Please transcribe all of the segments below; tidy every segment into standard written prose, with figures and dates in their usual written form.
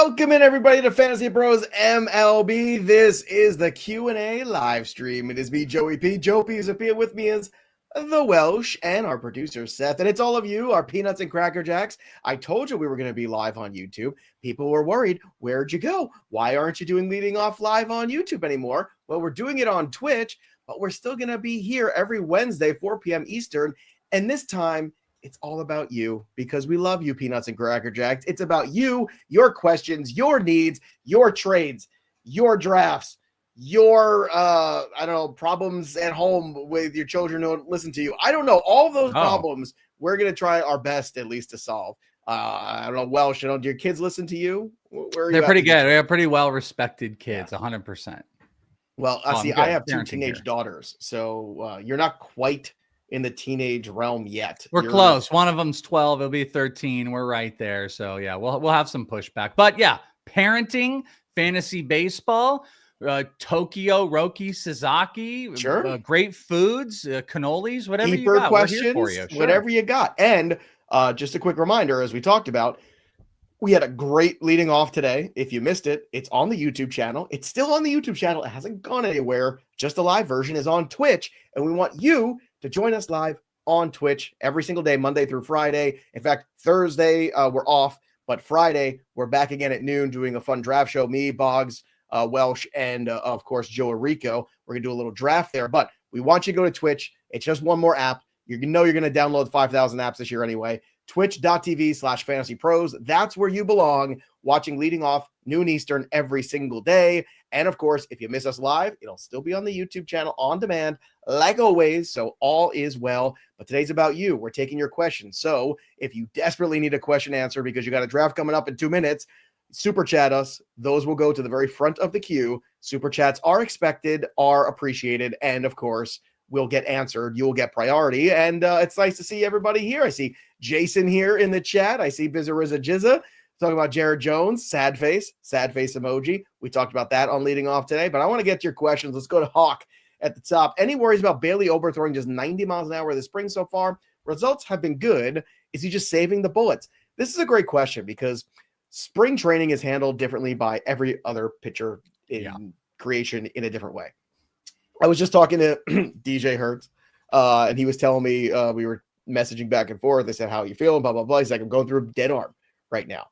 Welcome in, everybody, to Fantasy Pros MLB. This is the Q&A live stream. It is me, Joey P. Joe Pisapia. With me is the Welsh and our producer, Seth. And it's all of you, our peanuts and cracker jacks. I told you we were going to be live on YouTube. People were worried. Where'd you go? Why aren't you doing leading off live on YouTube anymore? Well, we're doing it on Twitch, but we're still going to be here every Wednesday, 4 p.m. Eastern. And this time, it's all about you, because we love you, peanuts and cracker jacks. It's about you, your questions, your needs, your trades, your drafts, your problems at home with your children who don't listen to you. I don't know, all of those problems we're going to try our best at least to solve. I don't know, Welsh, do your kids listen to you? They're pretty good. They're pretty well respected kids. 100%. Well, I have two teenage daughters, so you're not quite in the teenage realm yet. We're close. One of them's 12. It'll be 13. We're right there. So yeah, we'll have some pushback. But yeah, parenting, fantasy baseball, Tokyo, Roki, Sasaki, sure. Great foods, cannolis, whatever Keeper you got. Questions, we're here for you. Sure. Whatever you got. And just a quick reminder, as we talked about, we had a great leading off today. If you missed it, it's on the YouTube channel. It's still on the YouTube channel. It hasn't gone anywhere. Just a live version is on Twitch. And we want you to join us live on Twitch every single day, Monday through Friday. In fact, Thursday, we're off, but Friday, we're back again at noon doing a fun draft show. Me, Boggs, Welsh, and of course, Joe Arico. We're going to do a little draft there, but we want you to go to Twitch. It's just one more app. You know you're going to download 5,000 apps this year anyway. Twitch.tv/FantasyPros. That's where you belong, watching leading off noon Eastern every single day. And of course, if you miss us live, it'll still be on the YouTube channel on demand, like always. So all is well. But today's about you. We're taking your questions. So if you desperately need a question answered because you got a draft coming up in 2 minutes, super chat us. Those will go to the very front of the queue. Super chats are expected, are appreciated, and of course, will get answered. You will get priority. And it's nice to see everybody here. I see Jason here in the chat. I see Bizarrizza Jizza talking about Jared Jones. Sad face emoji. We talked about that on leading off today, but I want to get to your questions. Let's go to Hawk at the top. Any worries about Bailey Ober throwing just 90 miles an hour this spring so far? Results have been good. Is he just saving the bullets? This is a great question because spring training is handled differently by every other pitcher in creation in a different way. I was just talking to DJ Hertz, and he was telling me we were messaging back and forth. They said, how are you feeling? Blah, blah, blah. He's like, I'm going through a dead arm right now.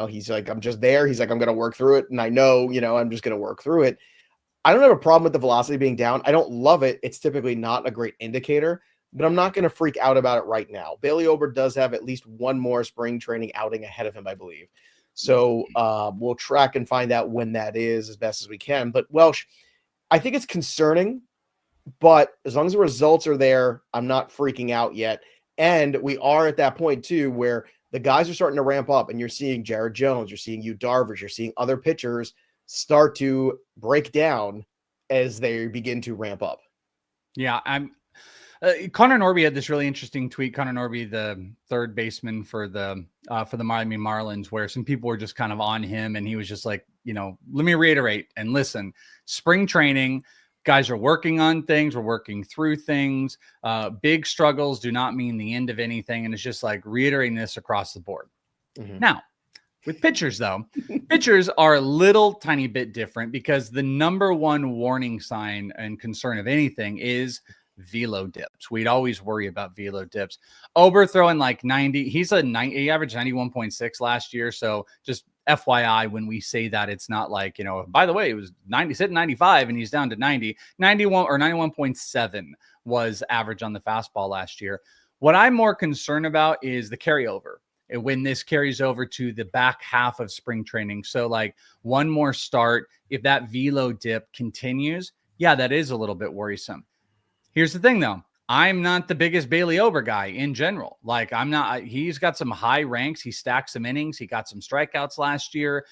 He's like, I'm just there. He's like, I'm going to work through it. And I know, I'm just going to work through it. I don't have a problem with the velocity being down. I don't love it. It's typically not a great indicator, but I'm not going to freak out about it right now. Bailey Ober does have at least one more spring training outing ahead of him, I believe. So we'll track and find out when that is as best as we can. But Welsh, I think it's concerning, but as long as the results are there, I'm not freaking out yet. And we are at that point too, where the guys are starting to ramp up, and you're seeing Jared Jones, you're seeing Yu Darvish, you're seeing other pitchers start to break down as they begin to ramp up. Yeah, Connor Norby had this really interesting tweet. Connor Norby, the third baseman for the Miami Marlins, where some people were just kind of on him, and he was just like, let me reiterate and listen. Spring training, guys are working on things. We're working through things. Big struggles do not mean the end of anything, and it's just like reiterating this across the board. Mm-hmm. Now, with pitchers, though, pitchers are a little tiny bit different because the number one warning sign and concern of anything is velo dips. We'd always worry about velo dips. Ober throwing like 90. He averaged 91.6 last year. So just FYI, when we say that, it's not like, by the way, it was 90, sitting 95 and he's down to 90. 91 or 91.7 was average on the fastball last year. What I'm more concerned about is the carryover. When this carries over to the back half of spring training. So like one more start, if that velo dip continues, yeah, that is a little bit worrisome. Here's the thing though. I'm not the biggest Bailey Ober guy in general. Like he's got some high ranks. He stacked some innings. He got some strikeouts last year.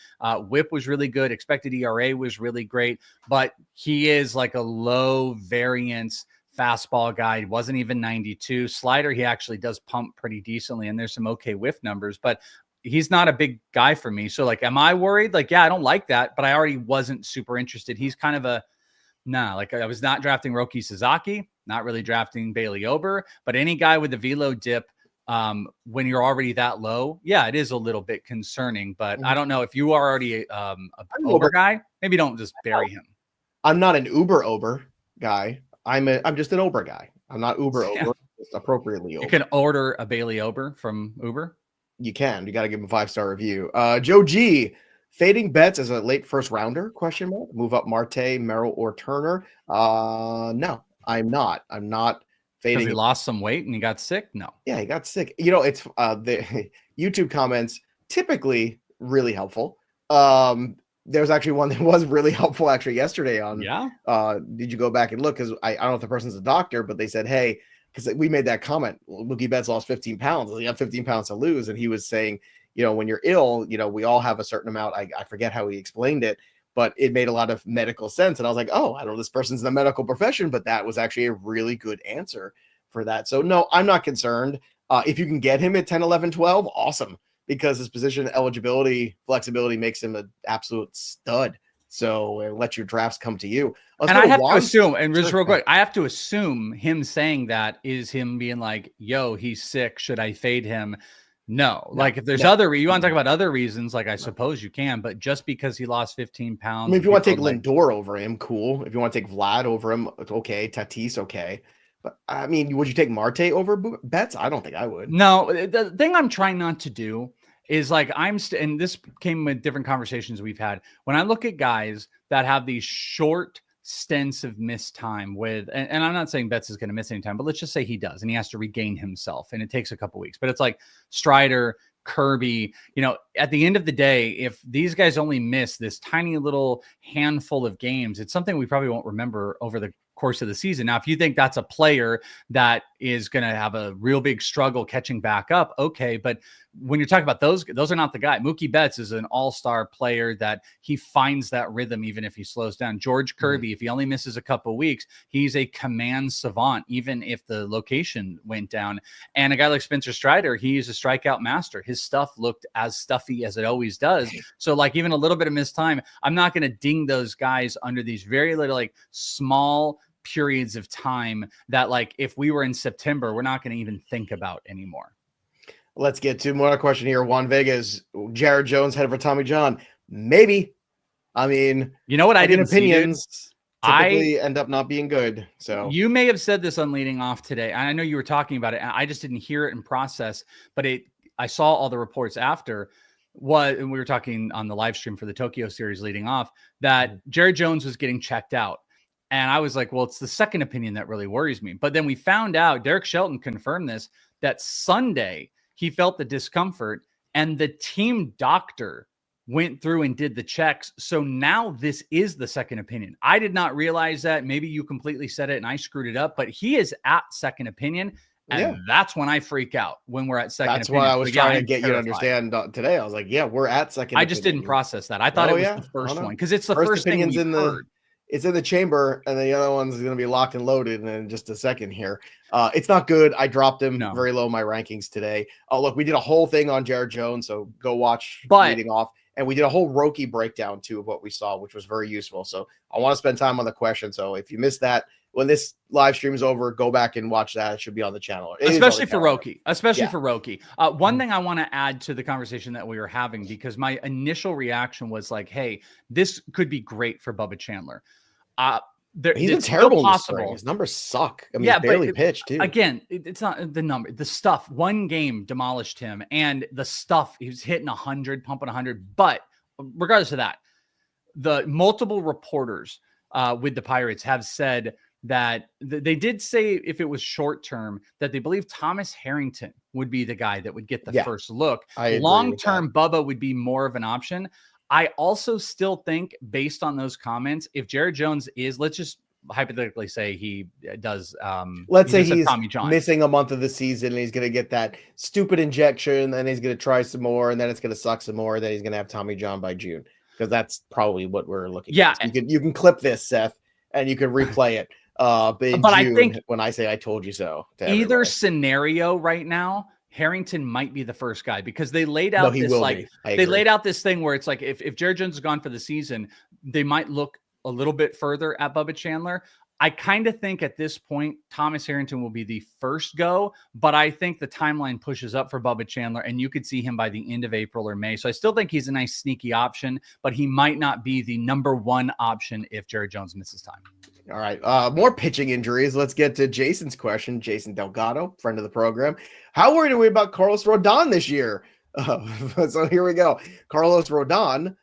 Whip was really good. Expected ERA was really great, but he is like a low variance fastball guy. He wasn't even 92. Slider, he actually does pump pretty decently, and there's some okay whiff numbers, but he's not a big guy for me. So like, am I worried? Like, yeah, I don't like that, but I already wasn't super interested. He's kind of like I was not drafting Roki Sasaki, not really drafting Bailey Ober, but any guy with a velo dip when you're already that low, yeah, it is a little bit concerning. But I don't know if you are already a Ober guy, maybe don't just bury him. I'm not an Ober guy. I'm just an Ober guy. I'm not Ober, just appropriately Ober. You can order a Bailey Ober from Uber. You can. You got to give him a 5-star review. Joe G, fading Betts as a late first rounder? Question mark. Move up Marte, Merrill, or Turner? No, I'm not. I'm not fading. Because he lost some weight and he got sick? No. Yeah, he got sick. You know, it's the YouTube comments typically really helpful. There's actually one that was really helpful actually yesterday on. Yeah. Did you go back and look? Because I don't know if the person's a doctor, but they said, hey, because we made that comment. Mookie Betts lost 15 pounds. He had 15 pounds to lose, and he was saying, you know, when you're ill, you know, we all have a certain amount. I forget how he explained it, but it made a lot of medical sense. And I was like, oh, I don't know, this person's in the medical profession, but that was actually a really good answer for that. So no, I'm not concerned. If you can get him at 10, 11, 12, awesome, because his position eligibility, flexibility makes him an absolute stud. So let your drafts come to you. And I have to assume, and just real quick, I have to assume him saying that is him being like, yo, he's sick. Should I fade him? No. Like if there's other, you want to talk about other reasons, like I suppose you can, but just because he lost 15 pounds. I mean, if you want to take Lindor over him, cool. If you want to take Vlad over him, okay. Tatis, okay. But I mean, would you take Marte over Betts? I don't think I would. No, the thing I'm trying not to do is like and this came with different conversations we've had. When I look at guys that have these short stints of missed time with, and I'm not saying Betts is going to miss any time, but let's just say he does, and he has to regain himself, and it takes a couple weeks. But it's like Strider, Kirby, you know, at the end of the day, if these guys only miss this tiny little handful of games, it's something we probably won't remember over the course of the season. Now, if you think that's a player that is going to have a real big struggle catching back up, okay. But when you're talking about those are not the guy. Mookie Betts is an all-star player that he finds that rhythm even if he slows down. George Kirby, if he only misses a couple weeks, he's a command savant, even if the location went down. And a guy like Spencer Strider, he's a strikeout master. His stuff looked as stuffy as it always does. So like even a little bit of missed time, I'm not going to ding those guys under these very little, like small periods of time that like if we were in September, we're not going to even think about anymore. Let's get to more question here. Juan Vegas, Jared Jones headed for Tommy John. Maybe. I mean, you know what? I didn't opinions typically end up not being good. So you may have said this on leading off today. I know you were talking about it. I just didn't hear it in process, but I saw all the reports after and we were talking on the live stream for the Tokyo series leading off that Jared Jones was getting checked out. And I was like, well, it's the second opinion that really worries me. But then we found out, Derek Shelton confirmed this, that Sunday he felt the discomfort and the team doctor went through and did the checks. So now this is the second opinion. I did not realize that. Maybe you completely said it and I screwed it up, but he is at second opinion. And that's when I freak out, when we're at second opinion. That's what I was trying to get you to understand today. I was like, yeah, we're at second opinion. I just didn't process that. I thought it was the first one because it's the first thing we heard. It's in the chamber, and the other one's going to be locked and loaded in just a second here. It's not good. I dropped him very low in my rankings today. Oh, look, we did a whole thing on Jared Jones, so go watch leading off. And we did a whole Roki breakdown, too, of what we saw, which was very useful. So I want to spend time on the question. So if you missed that, when this live stream is over, go back and watch that. It should be on the channel. Especially for Roki. For Roki. One thing I want to add to the conversation that we were having, because my initial reaction was like, hey, this could be great for Bubba Chandler. He's been terrible possible. His numbers suck. I mean, barely pitched too. Again, it's not the number. The stuff. One game demolished him, and the stuff he was hitting 100, pumping 100. But regardless of that, the multiple reporters with the Pirates have said that they did say if it was short term that they believe Thomas Harrington would be the guy that would get the first look. Long term, Bubba would be more of an option. I also still think, based on those comments, if Jared Jones is, let's just hypothetically say he does. Let's say he's missing a month of the season and he's going to get that stupid injection, and he's going to try some more, and then it's going to suck some more, and then he's going to have Tommy John by June, because that's probably what we're looking at. So you can clip this, Seth, and you can replay it. But June, I think when I say I told you so, either scenario right now, Harrington might be the first guy, because they laid out laid out this thing where it's like if Jared Jones is gone for the season, they might look a little bit further at Bubba Chandler. I kind of think at this point, Thomas Harrington will be the first go, but I think the timeline pushes up for Bubba Chandler, and you could see him by the end of April or May. So I still think he's a nice sneaky option, but he might not be the number one option if Jerry Jones misses time. All right. More pitching injuries. Let's get to Jason's question. Jason Delgado, friend of the program. How worried are we about Carlos Rodon this year? So here we go. Carlos Rodon.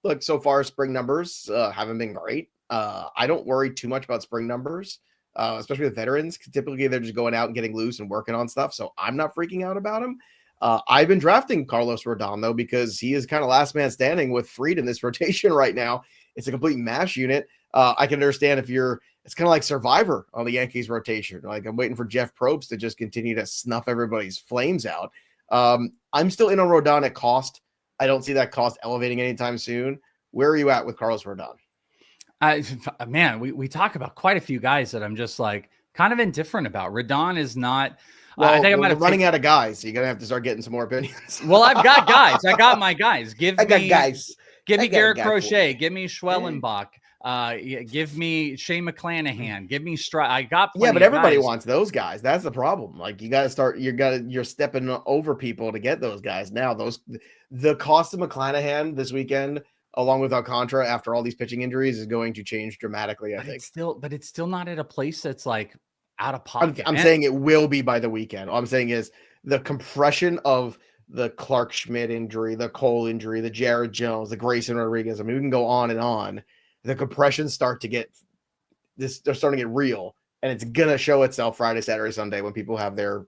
Look, so far spring numbers haven't been great. I don't worry too much about spring numbers, especially with veterans. Typically, they're just going out and getting loose and working on stuff. So I'm not freaking out about him. I've been drafting Carlos Rodon, though, because he is kind of last man standing with Fried in this rotation right now. It's a complete mash unit. I can understand if it's kind of like Survivor on the Yankees rotation. Like I'm waiting for Jeff Probst to just continue to snuff everybody's flames out. I'm still in on Rodon at cost. I don't see that cost elevating anytime soon. Where are you at with Carlos Rodon? Man, we talk about quite a few guys that I'm just like kind of indifferent about. Rodon is not. Well, I think I'm running out of guys, so you're gonna have to start getting some more opinions. Well, I've got guys. I got my guys. Give me Garrett Crochet. Give me Schwellenbach. Give me Shane McClanahan. Give me I got plenty. Yeah, but everybody wants those guys. That's the problem. Like you got to start. You're stepping over people to get those guys. Now the cost of McClanahan this weekend, along with Alcantara, after all these pitching injuries, is going to change dramatically. I think. It's still not at a place that's like out of pocket. I'm saying it will be by the weekend. All I'm saying is the compression of the Clark Schmidt injury, the Cole injury, the Jared Jones, the Grayson Rodriguez. I mean, we can go on and on. The compressions they're starting to get real, and it's gonna show itself Friday, Saturday, Sunday when people have their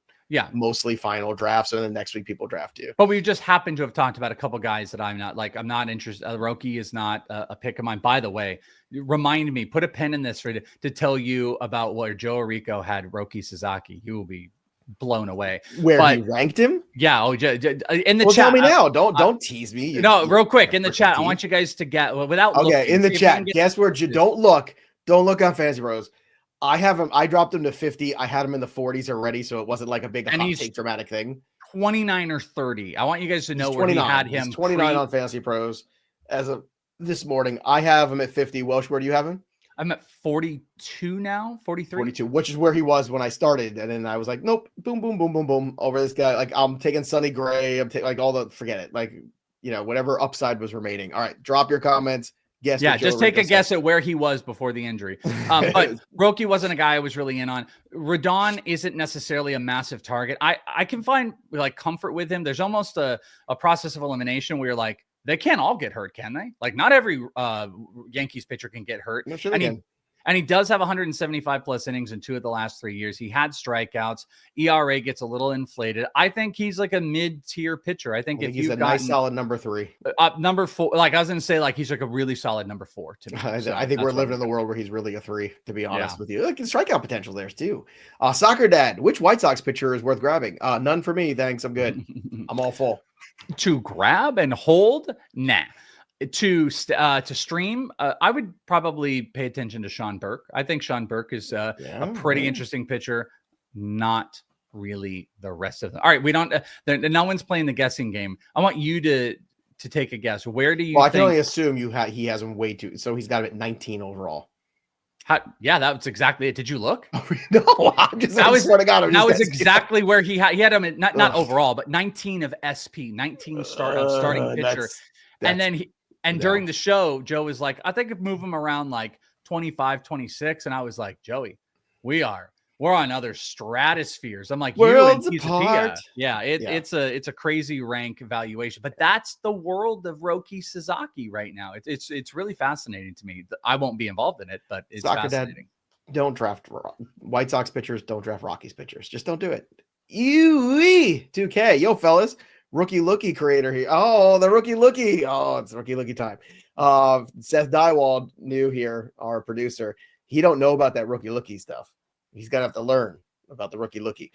mostly final drafts, and then next week people draft too. But we just happen to have talked about a couple guys that I'm not interested. Roki is not a pick of mine. By the way, remind me, put a pen in this to tell you about where Joe Arico had Roki Sasaki. You will be blown away. Where he ranked him? Yeah. In the chat. Tell me now. Don't tease me. Real quick in the chat. I want you guys to get without. Okay, looking, in the chat. Guess where? Don't look on Fantasy Pros. I have him. I dropped him to 50. I had him in the 40s already, so it wasn't like a big hot take dramatic thing. 29 or 30. I want you guys to know where he had him. He's 29 on Fantasy Pros as of this morning. I have him at 50. Welsh, where do you have him? I'm at 42 now, 43. 42, which is where he was when I started. And then I was like, nope, boom, boom, boom, boom, boom, over this guy. Like, I'm taking Sonny Gray. I'm taking forget it. Like, whatever upside was remaining. All right, drop your comments. Guess. Yeah, just take a guess at where he was before the injury. But Roki wasn't a guy I was really in on. Rodon isn't necessarily a massive target. I can find like comfort with him. There's almost a process of elimination where you're like, they can't all get hurt, can they? Like not every Yankees pitcher can get hurt. No, sure they can. And he does have 175 plus innings in 2 of the last 3 years. He had strikeouts. ERA gets a little inflated. I think he's like a mid-tier pitcher. I think if he's a nice solid number 3. Number 4, like I was going to say, like he's like a really solid number 4 to me. I think we're living in the world where he's really a 3, to be honest with you. Like his strikeout potential there too. Soccer Dad, which White Sox pitcher is worth grabbing? None for me. Thanks. I'm good. I'm all full. To grab and hold? Nah. To stream, I would probably pay attention to Sean Burke. I think Sean Burke is a pretty interesting pitcher. Not really the rest of them. All right, we don't. No one's playing the guessing game. I want you to take a guess. Where do you? Well, I can only assume he has him way too. So he's got him at 19 overall. That's exactly it. Did you look? No, I'm just. I swear to God, that was exactly where he had him at not overall, but 19 of SP, 19 starting pitcher, and then he. And during the show, Joe was like, I think I'd move him around like 25, 26. And I was like, Joey, we're on other stratospheres. I'm like, worlds apart. Yeah, it's a crazy rank evaluation. But that's the world of Roki Sasaki right now. It's really fascinating to me. I won't be involved in it, but it's fascinating. Don't draft White Sox pitchers. Don't draft Rockies pitchers. Just don't do it. 2K. Yo, fellas. Rookie Lookie creator here. Oh, the Rookie Lookie. Oh, it's Rookie Lookie time. Seth Dywald, new here, our producer. He don't know about that Rookie Lookie stuff. He's gonna have to learn about the Rookie Lookie.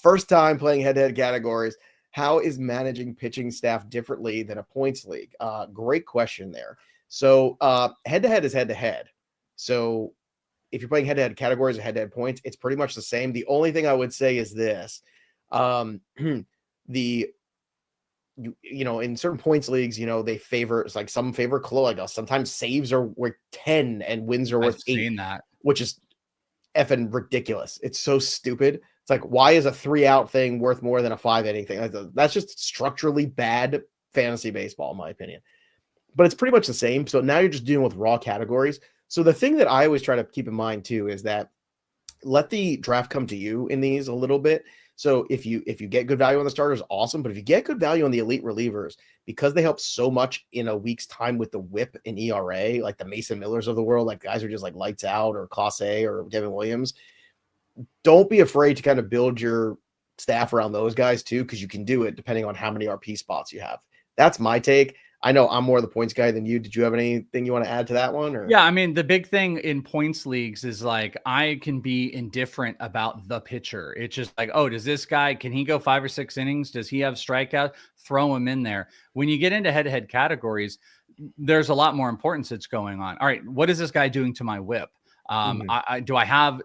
First time playing head-to-head categories. How is managing pitching staff differently than a points league? Great question there. So head-to-head is head-to-head. So if you're playing head-to-head categories or head-to-head points, it's pretty much the same. The only thing I would say is this. The in certain points leagues, they favor, it's like some favor like us. Sometimes saves are worth 10 and wins are worth 8, seen that, which is effing ridiculous. It's so stupid. It's like, why is a 3-out thing worth more than a 5-inning thing? That's just structurally bad fantasy baseball, in my opinion. But it's pretty much the same. So now you're just dealing with raw categories. So the thing that I always try to keep in mind too is that let the draft come to you in these a little bit. So if you get good value on the starters, awesome. But if you get good value on the elite relievers, because they help so much in a week's time with the whip and ERA, like the Mason Millers of the world, like guys are just like lights out, or Class A or Devin Williams, don't be afraid to kind of build your staff around those guys too, because you can do it depending on how many RP spots you have. That's my take. I know I'm more the points guy than you. Did you have anything you want to add to that one? Or? Yeah, I mean, the big thing in points leagues is like, I can be indifferent about the pitcher. It's just like, oh, does this guy, can he go 5 or 6 innings? Does he have strikeout? Throw him in there. When you get into head-to-head categories, there's a lot more importance that's going on. All right, what is this guy doing to my whip? Do I have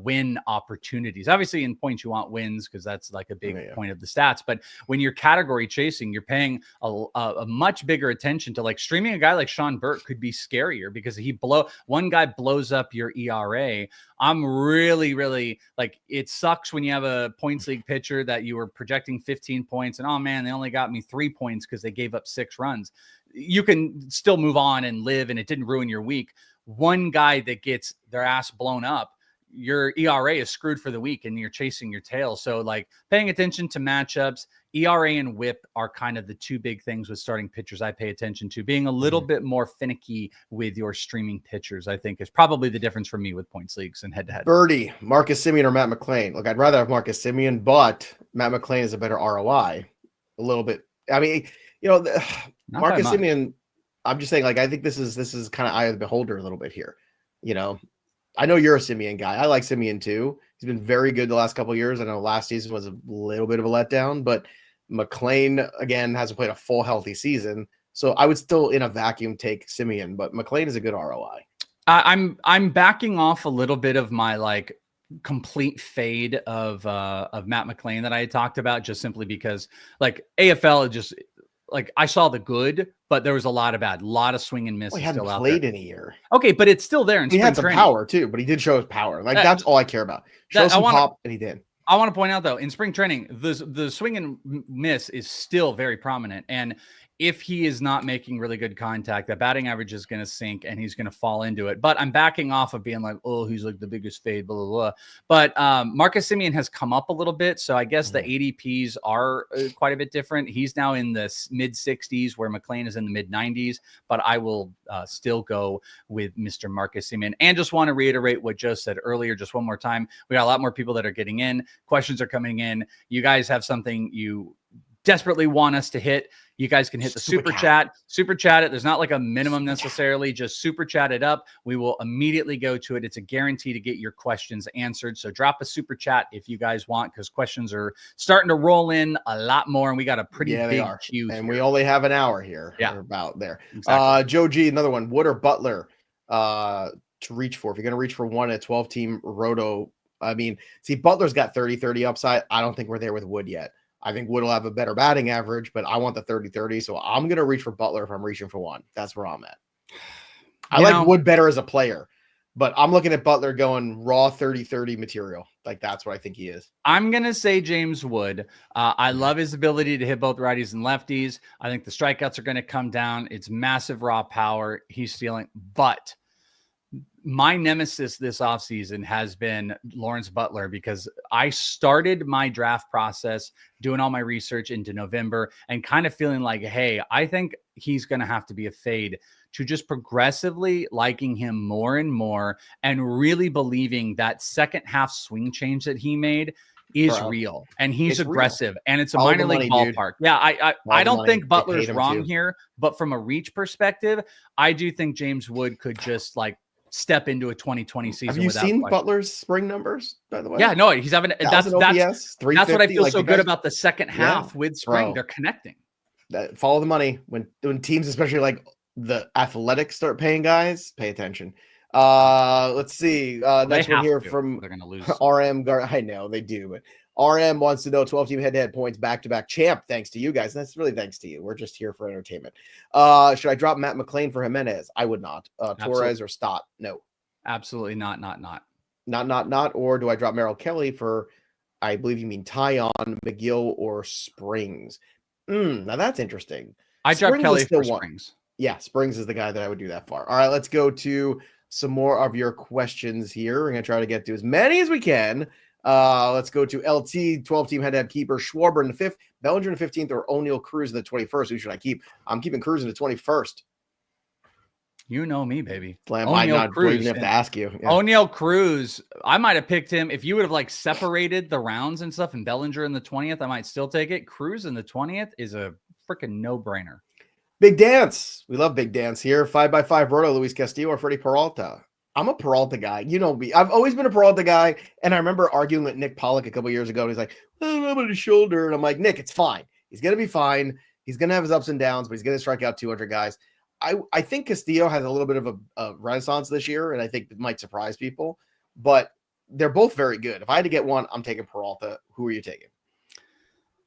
win opportunities? Obviously in points you want wins because that's like a big point of the stats. But when you're category chasing, you're paying a much bigger attention to, like, streaming a guy like Sean Burt could be scarier because one guy blows up your ERA. I'm really like, it sucks when you have a points league pitcher that you were projecting 15 points and, oh man, they only got me 3 points because they gave up 6 runs. You can still move on and live and it didn't ruin your week. One guy that gets their ass blown up, your ERA is screwed for the week and you're chasing your tail. So, like, paying attention to matchups, ERA and whip are kind of the 2 big things with starting pitchers I pay attention to. Being a little bit more finicky with your streaming pitchers, I think, is probably the difference for me with points leagues and head-to-head. Birdie, Marcus Semien or Matt McLain? Look, I'd rather have Marcus Semien, but Matt McLain is a better ROI. A little bit. I mean, Marcus Semien, I'm just saying, like, I think this is kind of eye of the beholder a little bit here. I know you're a Semien guy. I like Semien too. He's been very good the last couple of years. I know last season was a little bit of a letdown, but McLain, again, hasn't played a full healthy season. So I would still, in a vacuum, take Semien, but McLain is a good ROI. I'm backing off a little bit of my, like, complete fade of Matt McLain that I had talked about, just simply because, like, AFL just, like, I saw the good, but there was a lot of bad, a lot of swing and miss. He hadn't still out played there. in a year. Okay, but it's still there. He had some power too, but he did show his power. Like, that's all I care about. Show some pop, and he did. I want to point out, though, in spring training, the swing and miss is still very prominent. And if he is not making really good contact, that batting average is going to sink and he's going to fall into it. But I'm backing off of being like, oh, he's like the biggest fade, blah, blah, blah. But Marcus Semien has come up a little bit. So I guess the ADPs are quite a bit different. He's now in the mid 60s where McLain is in the mid 90s. But I will still go with Mr. Marcus Semien. And just want to reiterate what Joe said earlier, just one more time. We got a lot more people that are getting in. Questions are coming in. You guys have something you desperately want us to hit, you guys can hit the super chat it. There's not like a minimum necessarily, just super chat it up. We will immediately go to it. It's a guarantee to get your questions answered. So drop a super chat if you guys want, because questions are starting to roll in a lot more. And we got a pretty big queue. And we only have an hour here. Yeah. About there. Exactly. Joe G, another one. Wood or Butler to reach for? If you're going to reach for one at 12-team roto, I mean, see, Butler's got 30-30 upside. I don't think we're there with Wood yet. I think Wood will have a better batting average, but I want the 30-30. So I'm going to reach for Butler if I'm reaching for one. That's where I'm at. I like Wood better as a player, but I'm looking at Butler going raw 30-30 material. Like, that's what I think he is. I'm going to say James Wood. I love his ability to hit both righties and lefties. I think the strikeouts are going to come down. It's massive raw power. He's stealing, but my nemesis this offseason has been Lawrence Butler, because I started my draft process doing all my research into November and kind of feeling like, hey, I think he's going to have to be a fade, to just progressively liking him more and more and really believing that second half swing change that he made is real, and he's aggressive, and it's a minor league ballpark. Dude. Yeah, I don't think Butler's wrong here, but from a reach perspective, I do think James Wood could just like step into a 2020 season. Have you seen Butler's spring numbers, by the way? Yeah, no, he's having that's what I feel so good about the second half with spring. They're connecting. Follow the money. When teams, especially like the Athletics, start paying guys, pay attention. Let's see. Next one here from they're gonna lose. RM Gar. I know they do, but RM wants to know 12-team head-to-head points back-to-back champ. Thanks to you guys. That's really thanks to you. We're just here for entertainment. Should I drop Matt McLain for Jimenez? I would not. Torres or Stott? No. Absolutely not. Or do I drop Merrill Kelly for, I believe you mean Tyon, McGill, or Springs? Now that's interesting. I dropped Kelly for Springs. Yeah, Springs is the guy that I would do that for. All right, let's go to some more of your questions here. We're going to try to get to as many as we can. Let's go to LT, 12-team head-to-head keeper, Schwarber in the 5th, Bellinger in the 15th, or O'Neill Cruz in the 21st. Who should I keep? I'm keeping Cruz in the 21st. You know me, baby. O'Neill Cruz. Even have to ask you. Yeah. O'Neill Cruz, I might have picked him. If you would have like separated the rounds and stuff and Bellinger in the 20th, I might still take it. Cruz in the 20th is a freaking no-brainer. Big Dance. We love Big Dance here. 5x5 Roto, Luis Castillo, or Freddy Peralta. I'm a Peralta guy. You know me. I've always been a Peralta guy. And I remember arguing with Nick Pollock a couple years ago. And he's like, oh, I'm on his shoulder. And I'm like, Nick, it's fine. He's going to be fine. He's going to have his ups and downs, but he's going to strike out 200 guys. I think Castillo has a little bit of a renaissance this year, and I think it might surprise people. But they're both very good. If I had to get one, I'm taking Peralta. Who are you taking?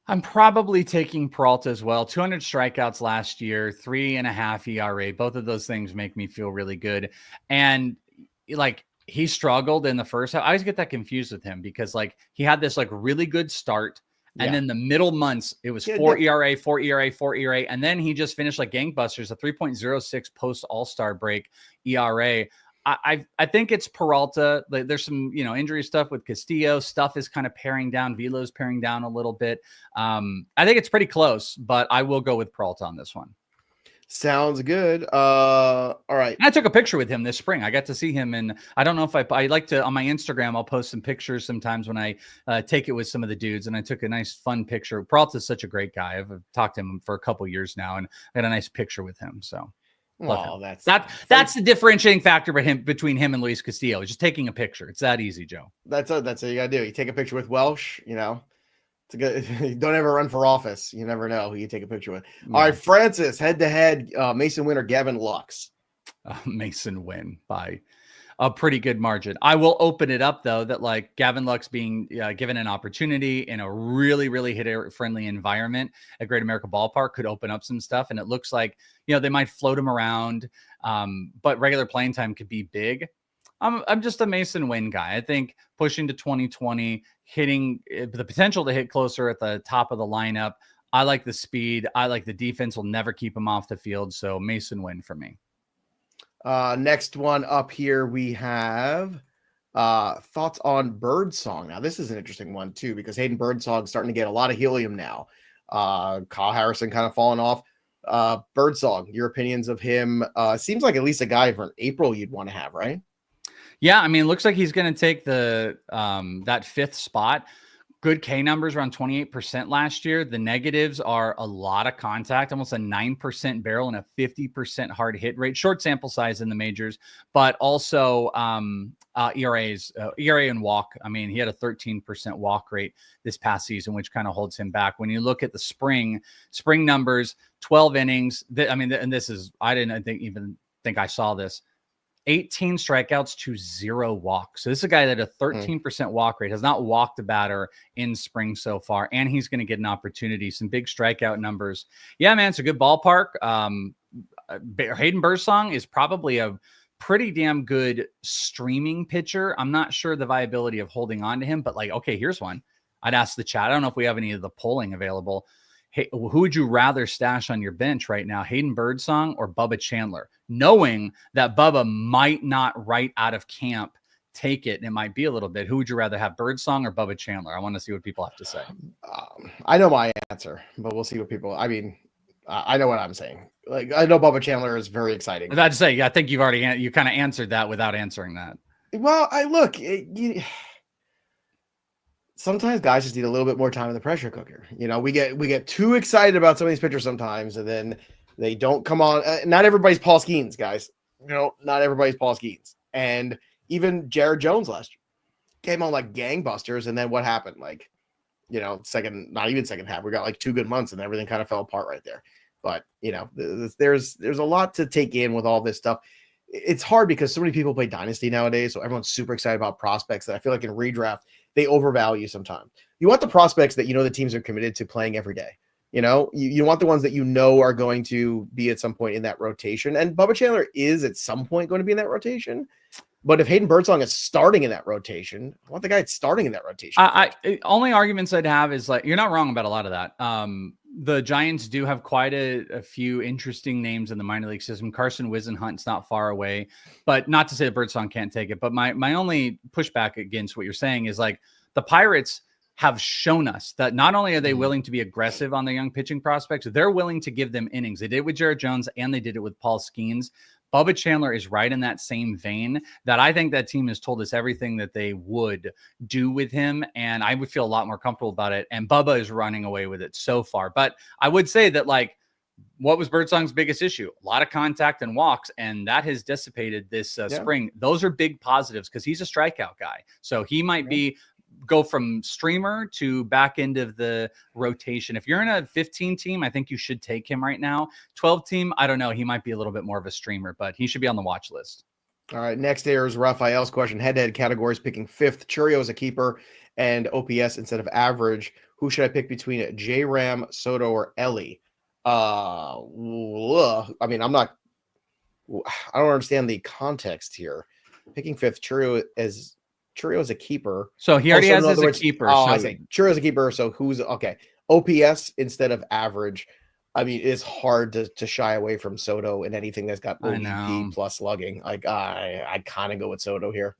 I'm probably taking Peralta as well. 200 strikeouts last year, 3.5 ERA. Both of those things make me feel really good. And like he struggled in the first half. I always get that confused with him because like he had this like really good start. And then the middle months, it was 4 ERA, 4 ERA, 4 ERA. And then he just finished like gangbusters, a 3.06 post All-Star break ERA. I think it's Peralta. There's some, injury stuff with Castillo. Stuff is kind of paring down. Velo's paring down a little bit. I think it's pretty close, but I will go with Peralta on this one. Sounds good. All right. I took a picture with him this spring. I got to see him, and I don't know if I like to on my Instagram. I'll post some pictures sometimes when I take it with some of the dudes, and I took a nice fun picture. Peralta's such a great guy. I've talked to him for a couple years now, and I got a nice picture with him. So, that's the differentiating factor between him and Luis Castillo. Just taking a picture. It's that easy, Joe. That's what you gotta do. You take a picture with Welsh. It's a good, don't ever run for office. You never know who you take a picture with. Yeah. All right, Francis, head-to-head, Masyn Winn or Gavin Lux? Masyn Winn by a pretty good margin. I will open it up, though, that like Gavin Lux being given an opportunity in a really, really hitter-friendly environment at Great America Ballpark could open up some stuff. And it looks like, they might float him around, but regular playing time could be big. I'm just a Masyn Winn guy. I think pushing to 2020, hitting the potential to hit closer at the top of the lineup. I like the speed. I like the defense will never keep him off the field. So Masyn Winn for me. Next one up here, we have thoughts on Birdsong. Now, this is an interesting one, too, because Hayden Birdsong is starting to get a lot of helium now. Kyle Harrison kind of falling off. Birdsong, your opinions of him? Seems like at least a guy for April you'd want to have, right? Yeah, I mean, it looks like he's going to take the that 5th spot. Good K numbers, around 28% last year. The negatives are a lot of contact, almost a 9% barrel and a 50% hard hit rate. Short sample size in the majors, but also ERA and walk. I mean, he had a 13% walk rate this past season, which kind of holds him back. When you look at the spring numbers, 12 innings. And this is, I didn't even think I saw this. 18 strikeouts to 0 walks. So this is a guy that had a 13% walk rate, has not walked a batter in spring so far, and he's going to get an opportunity. Some big strikeout numbers. Yeah, man, it's a good ballpark. Hayden Birdsong is probably a pretty damn good streaming pitcher. I'm not sure the viability of holding on to him, but okay, here's one. I'd ask the chat. I don't know if we have any of the polling available. Hey, who would you rather stash on your bench right now, Hayden Birdsong or Bubba Chandler? Knowing that Bubba might not right out of camp take it, and it might be a little bit. Who would you rather have, Birdsong or Bubba Chandler? I want to see what people have to say. I know my answer, but we'll see what people. I mean, I know what I'm saying. I know Bubba Chandler is very exciting. I was about to say, yeah, I think you've already you kind of answered that without answering that. Well, sometimes guys just need a little bit more time in the pressure cooker. We get too excited about some of these pitchers sometimes, and then they don't come on. Not everybody's Paul Skeens, guys. Not everybody's Paul Skeens. And even Jared Jones last year came on like gangbusters, and then what happened? Not even second half. We got 2 good months, and everything kind of fell apart right there. But there's a lot to take in with all this stuff. It's hard because so many people play Dynasty nowadays, so everyone's super excited about prospects that I feel like in redraft they overvalue sometimes. you want the prospects that the teams are committed to playing every day. You want the ones that are going to be at some point in that rotation. And Bubba Chandler is at some point going to be in that rotation. But if Hayden Birdsong is starting in that rotation, I want the guy that's starting in that rotation. Only arguments I'd have is like, you're not wrong about a lot of that. The Giants do have quite a few interesting names in the minor league system. Carson Whisenhunt's not far away, but not to say that Birdsong can't take it. But my only pushback against what you're saying is like the Pirates have shown us that not only are they willing to be aggressive on the young pitching prospects, they're willing to give them innings. They did it with Jared Jones and they did it with Paul Skeens. Bubba Chandler is right in that same vein that I think that team has told us everything that they would do with him. And I would feel a lot more comfortable about it. And Bubba is running away with it so far. But I would say that, like, what was Birdsong's biggest issue? A lot of contact and walks. And that has dissipated this spring. Those are big positives because he's a strikeout guy. So he might go from streamer to back end of the rotation. If you're in a 15 team, I think you should take him right now. 12 team, I don't know. He might be a little bit more of a streamer, but he should be on the watch list. All right. Next here is Raphael's question. Head-to-head categories, picking fifth. Churio as a keeper and OPS instead of average. Who should I pick between J-Ram, Soto, or Ellie? I mean, I don't understand the context here. Picking fifth, Churio as a keeper. So he already has as a keeper. I say Churio as a keeper. So who's okay? OPS instead of average. I mean, it's hard to shy away from Soto in anything that's got OBP plus slugging. Like I kind of go with Soto here.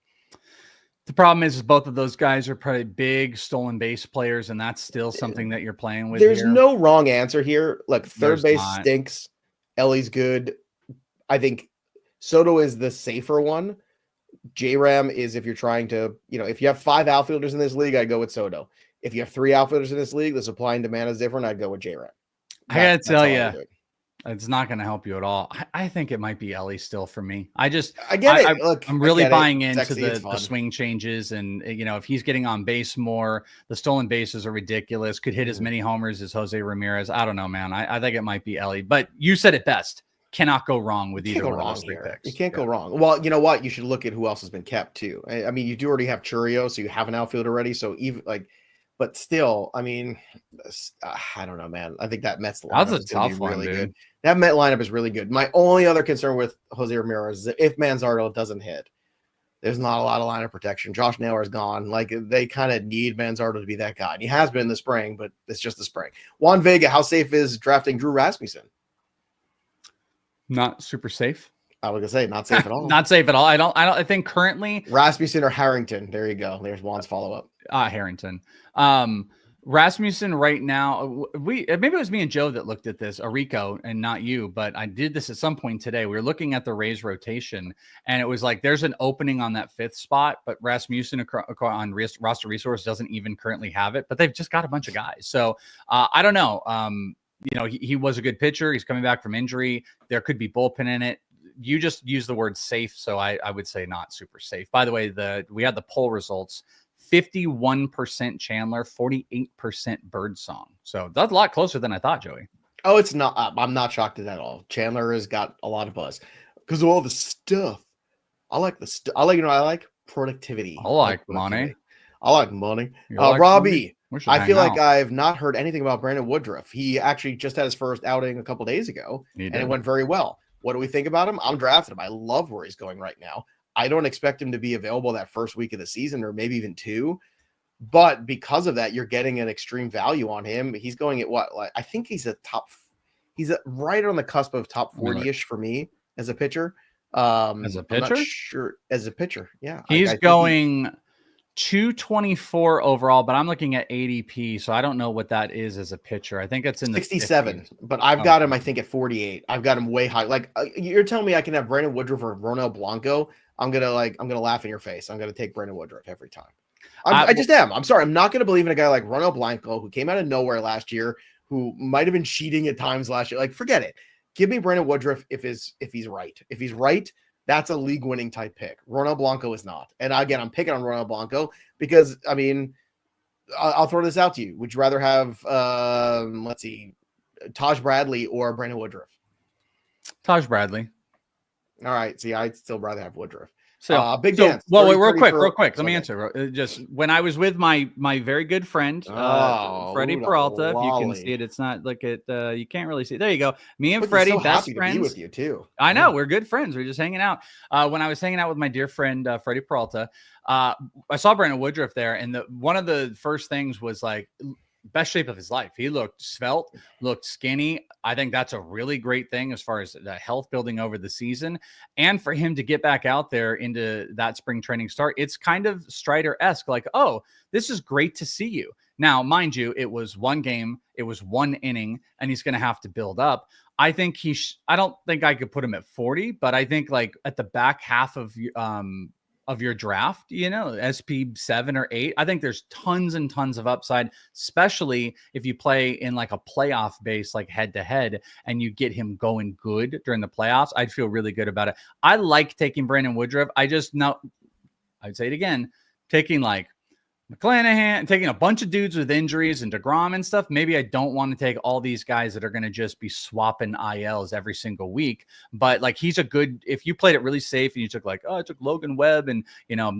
The problem is both of those guys are probably big stolen base players, and that's still something that you're playing with. There's no wrong answer here. Look, third base stinks. Ellie's good. I think Soto is the safer one. J-Ram is if you're trying to, if you have 5 outfielders in this league, I'd go with Soto. If you have 3 outfielders in this league, the supply and demand is different. I'd go with J-Ram. I got to tell you, it's not going to help you at all. I think it might be Ellie still for me. I get it. Look, I'm really buying into the swing changes. And, if he's getting on base more, the stolen bases are ridiculous. Could hit as many homers as Jose Ramirez. I don't know, man. I think it might be Ellie. But you said it best. Cannot go wrong with either one of those 3 picks. You can't go wrong. Well, you know what? You should look at who else has been kept too. I mean, you do already have Churio, so you have an outfield already. So even but still, I mean, I don't know, man. I think that Mets lineup is tough one, really good. That Met lineup is really good. My only other concern with Jose Ramirez is that if Manzardo doesn't hit, there's not a lot of lineup protection. Josh Naylor is gone. Like, they kind of need Manzardo to be that guy. And he has been in the spring, but it's just the spring. Juan Vega, how safe is drafting Drew Rasmussen? Not super safe. I was gonna say not safe at all. Not safe at all. I think currently Rasmussen or Harrington. There you go. There's Juan's follow-up. Harrington. Rasmussen right now, maybe it was me and Joe that looked at this, Arico, and not you, but I did this at some point today. We were looking at the Rays rotation, and it was like there's an opening on that 5th spot, but Rasmussen on roster resource doesn't even currently have it, but they've just got a bunch of guys. So I don't know. He was a good pitcher. He's coming back from injury. There could be bullpen in it. You just use the word safe, so I would say not super safe. By the way, we had the poll results. 51% Chandler, 48% Birdsong. So that's a lot closer than I thought, Joey. Oh, it's not. I'm not shocked at that at all. Chandler has got a lot of buzz because of all the stuff. I like the stuff. I like productivity. I like money. I like money. Robbie, I feel like I've not heard anything about Brandon Woodruff. He actually just had his first outing a couple days ago, and it went very well. What do we think about him? I'm drafting him. I love where he's going right now. I don't expect him to be available that first week of the season or maybe even 2. But because of that, you're getting an extreme value on him. He's going at what? Like, I think he's right on the cusp of top 40-ish for me as a pitcher. As a pitcher? I'm not sure. As a pitcher, yeah. He's going 224 overall, but I'm looking at ADP, so I don't know what that is as a pitcher. I think it's in 67, but I've got him, I think, at 48. I've got him way high. Like, you're telling me I can have Brandon Woodruff or Ronel Blanco? I'm gonna laugh in your face. I'm gonna take Brandon Woodruff every time. I just am. I'm sorry. I'm not gonna believe in a guy like Ronel Blanco who came out of nowhere last year, who might have been cheating at times last year. Like, forget it. Give me Brandon Woodruff if he's right. If he's right, that's a league-winning type pick. Ronel Blanco is not. And again, I'm picking on Ronel Blanco because, I mean, I'll throw this out to you. Would you rather have, let's see, Taj Bradley or Brandon Woodruff? Taj Bradley. All right. See, I'd still rather have Woodruff. Big dance. Well, wait, real quick. Let me answer. Just when I was with my very good friend, Freddy Peralta. If you can see it, it's not like it. You can't really see it. There you go. Me and Freddy, best friends. To be with you too. I know we're good friends. We're just hanging out. When I was hanging out with my dear friend Freddy Peralta, I saw Brandon Woodruff there, and one of the first things was like, best shape of his life. He looked svelte, looked skinny. I think that's a really great thing as far as the health building over the season. And for him to get back out there into that spring training start, it's kind of Strider-esque, like, oh, this is great to see you. Now, mind you, it was one game, it was one inning, and he's going to have to build up. I think I don't think I could put him at 40, but I think like at the back half of your draft, SP 7 or 8, I think there's tons and tons of upside, especially if you play in like a playoff base, like head to head, and you get him going good during the playoffs. I'd feel really good about it. I like taking Brandon Woodruff. I'd say it again, taking like McClanahan, taking a bunch of dudes with injuries and DeGrom and stuff. Maybe I don't want to take all these guys that are going to just be swapping ILs every single week. But like, he's a good, if you played it really safe and you took like, I took Logan Webb and,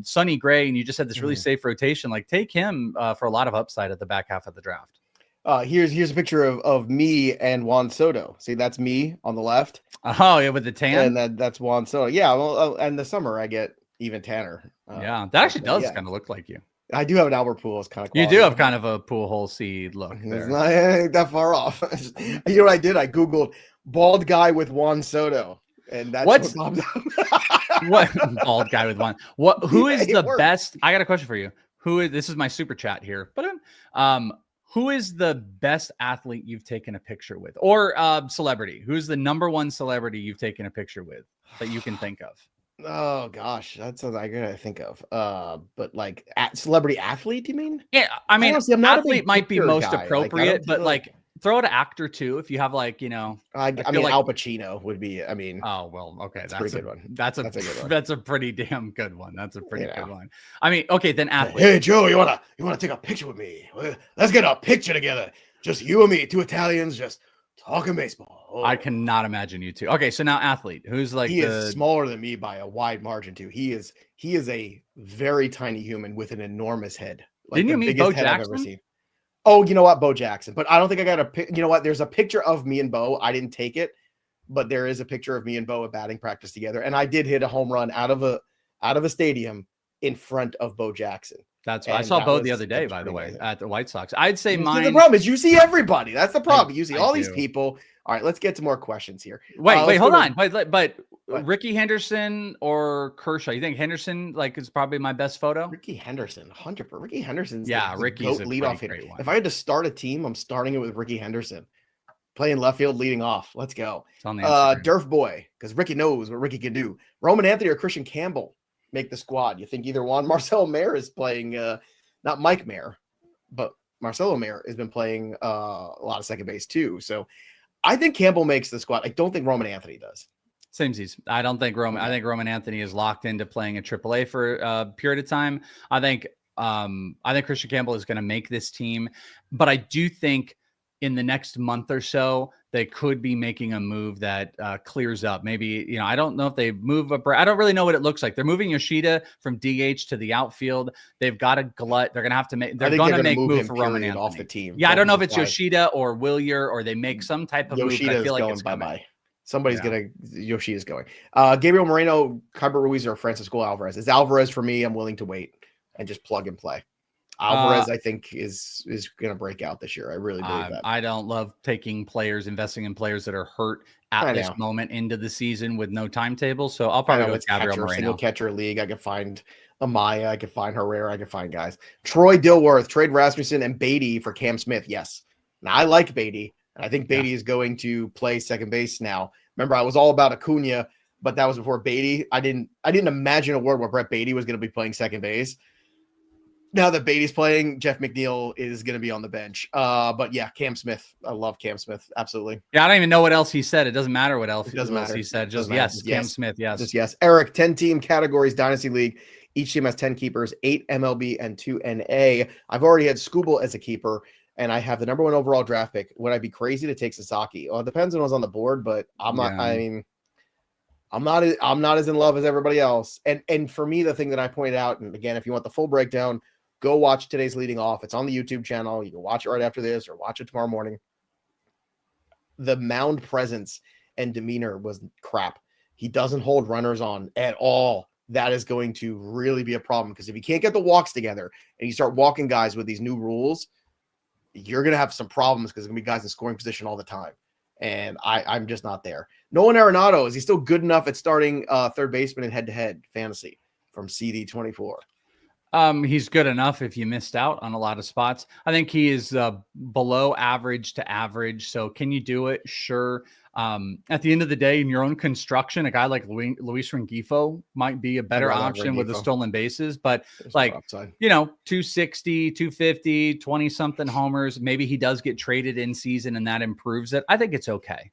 Sonny Gray, and you just had this really safe rotation, like take him for a lot of upside at the back half of the draft. Here's a picture of me and Juan Soto. See, that's me on the left. Oh yeah, with the tan. And that's Juan Soto. Yeah. Well, and the summer I get even tanner. Yeah, that actually does kind of look like you. I do have an Albert Pujols kind of quality. You do have kind of a Pujols look there. It's not ain't that far off. You know what I did? I Googled bald guy with Juan Soto. And that's what popped up. What bald guy with Juan? Who is the best? I got a question for you. This is my super chat here. But who is the best athlete you've taken a picture with? Or celebrity? Who's the number one celebrity you've taken a picture with that you can think of? Oh gosh, that's what I gotta think of. But like celebrity athlete, you mean? Yeah, I mean, honestly, athlete might be most appropriate, but like throw it to actor too. If you have like, I mean, like, Al Pacino would be. I mean, oh well, okay, that's a pretty good one. That's a good one. That's a pretty damn good one. That's a pretty good one. I mean, okay, then athlete. Hey Joe, you wanna take a picture with me? Let's get a picture together. Just you and me, two Italians, just talking baseball. Oh. I cannot imagine you two. Okay, so now athlete, who's like he is smaller than me by a wide margin too. He is a very tiny human with an enormous head. Like didn't you meet Bo Jackson? Oh, you know what, Bo Jackson. But I don't think I got you know what? There's a picture of me and Bo. I didn't take it, but there is a picture of me and Bo at batting practice together, and I did hit a home run out of a stadium in front of Bo Jackson. I saw Bo the other day, by the way, at the White Sox. I'd say mine. The problem is you see everybody. That's the problem. You see all these people. All right, let's get to more questions here. Wait, hold on. But Ricky Henderson or Kershaw? You think Henderson is probably my best photo? Ricky Henderson, 100%. Ricky Henderson's Ricky's a leadoff hitter. If I had to start a team, I'm starting it with Ricky Henderson, playing left field, leading off. Let's go. Durf Boy, because Ricky knows what Ricky can do. Roman Anthony or Christian Campbell make the squad. You think either one? Marcelo Mayer is playing, not Mike Mayer, but Marcelo Mayer has been playing a lot of second base too. So I think Campbell makes the squad. I don't think Roman Anthony does. Samesies. I think Roman Anthony is locked into playing at AAA for a period of time. I think Christian Campbell is going to make this team, but I do think in the next month or so, they could be making a move that clears up. Maybe, I don't know if they move I don't really know what it looks like. They're moving Yoshida from DH to the outfield. They've got a glut. They're going to have to make, they're going to make move for Roman Anthony off the team. Yeah. I don't know if it's Yoshida or Willier, or they make some type of Yoshida move. I feel like it's bye-bye. Somebody's Yoshida's going. Gabriel Moreno, Kyber Ruiz, or Francisco Alvarez. It's Alvarez for me. I'm willing to wait and just plug and play. Alvarez, I think, is going to break out this year. I really believe that. I don't love investing in players that are hurt at this moment into the season with no timetable. So I'll probably go with Gabriel Moreno. Single catcher league. I could find Amaya. I could find Herrera. I could find guys. Troy Dilworth, trade Rasmussen and Beatty for Cam Smith. Yes. Now I like Beatty, and I think Beatty is going to play second base now. Remember, I was all about Acuna, but that was before Beatty. I didn't imagine a world where Brett Beatty was going to be playing second base. Now that Beatty's playing, Jeff McNeil is going to be on the bench. But yeah, Cam Smith. I love Cam Smith. Absolutely. Yeah, I don't even know what else he said. It doesn't matter what else, he said. Just yes, Cam Smith. Yes. Just yes. Eric, 10-team categories, Dynasty League. Each team has 10 keepers, 8 MLB and 2 NA. I've already had Skubal as a keeper, and I have the number 1 overall draft pick. Would I be crazy to take Sasaki? Well, it depends on who's on the board, but I'm not. I mean, I'm not as in love as everybody else. And for me, the thing that I pointed out, and again, if you want the full breakdown, go watch today's leading off. It's on the YouTube channel. You can watch it right after this or watch it tomorrow morning. The mound presence and demeanor was crap. He doesn't hold runners on at all. That is going to really be a problem, because if you can't get the walks together and you start walking guys with these new rules, you're going to have some problems, because there's going to be guys in scoring position all the time. And I'm just not there. Nolen Arenado, is he still good enough at starting third baseman in head-to-head fantasy from CD24? He's good enough if you missed out on a lot of spots. I think he is below average to average. So can you do it? Sure. At the end of the day, in your own construction, a guy like Luis Rengifo might be a better option with the stolen bases, but there's like, 260, 250, 20 something homers. Maybe he does get traded in season and that improves it. I think it's okay.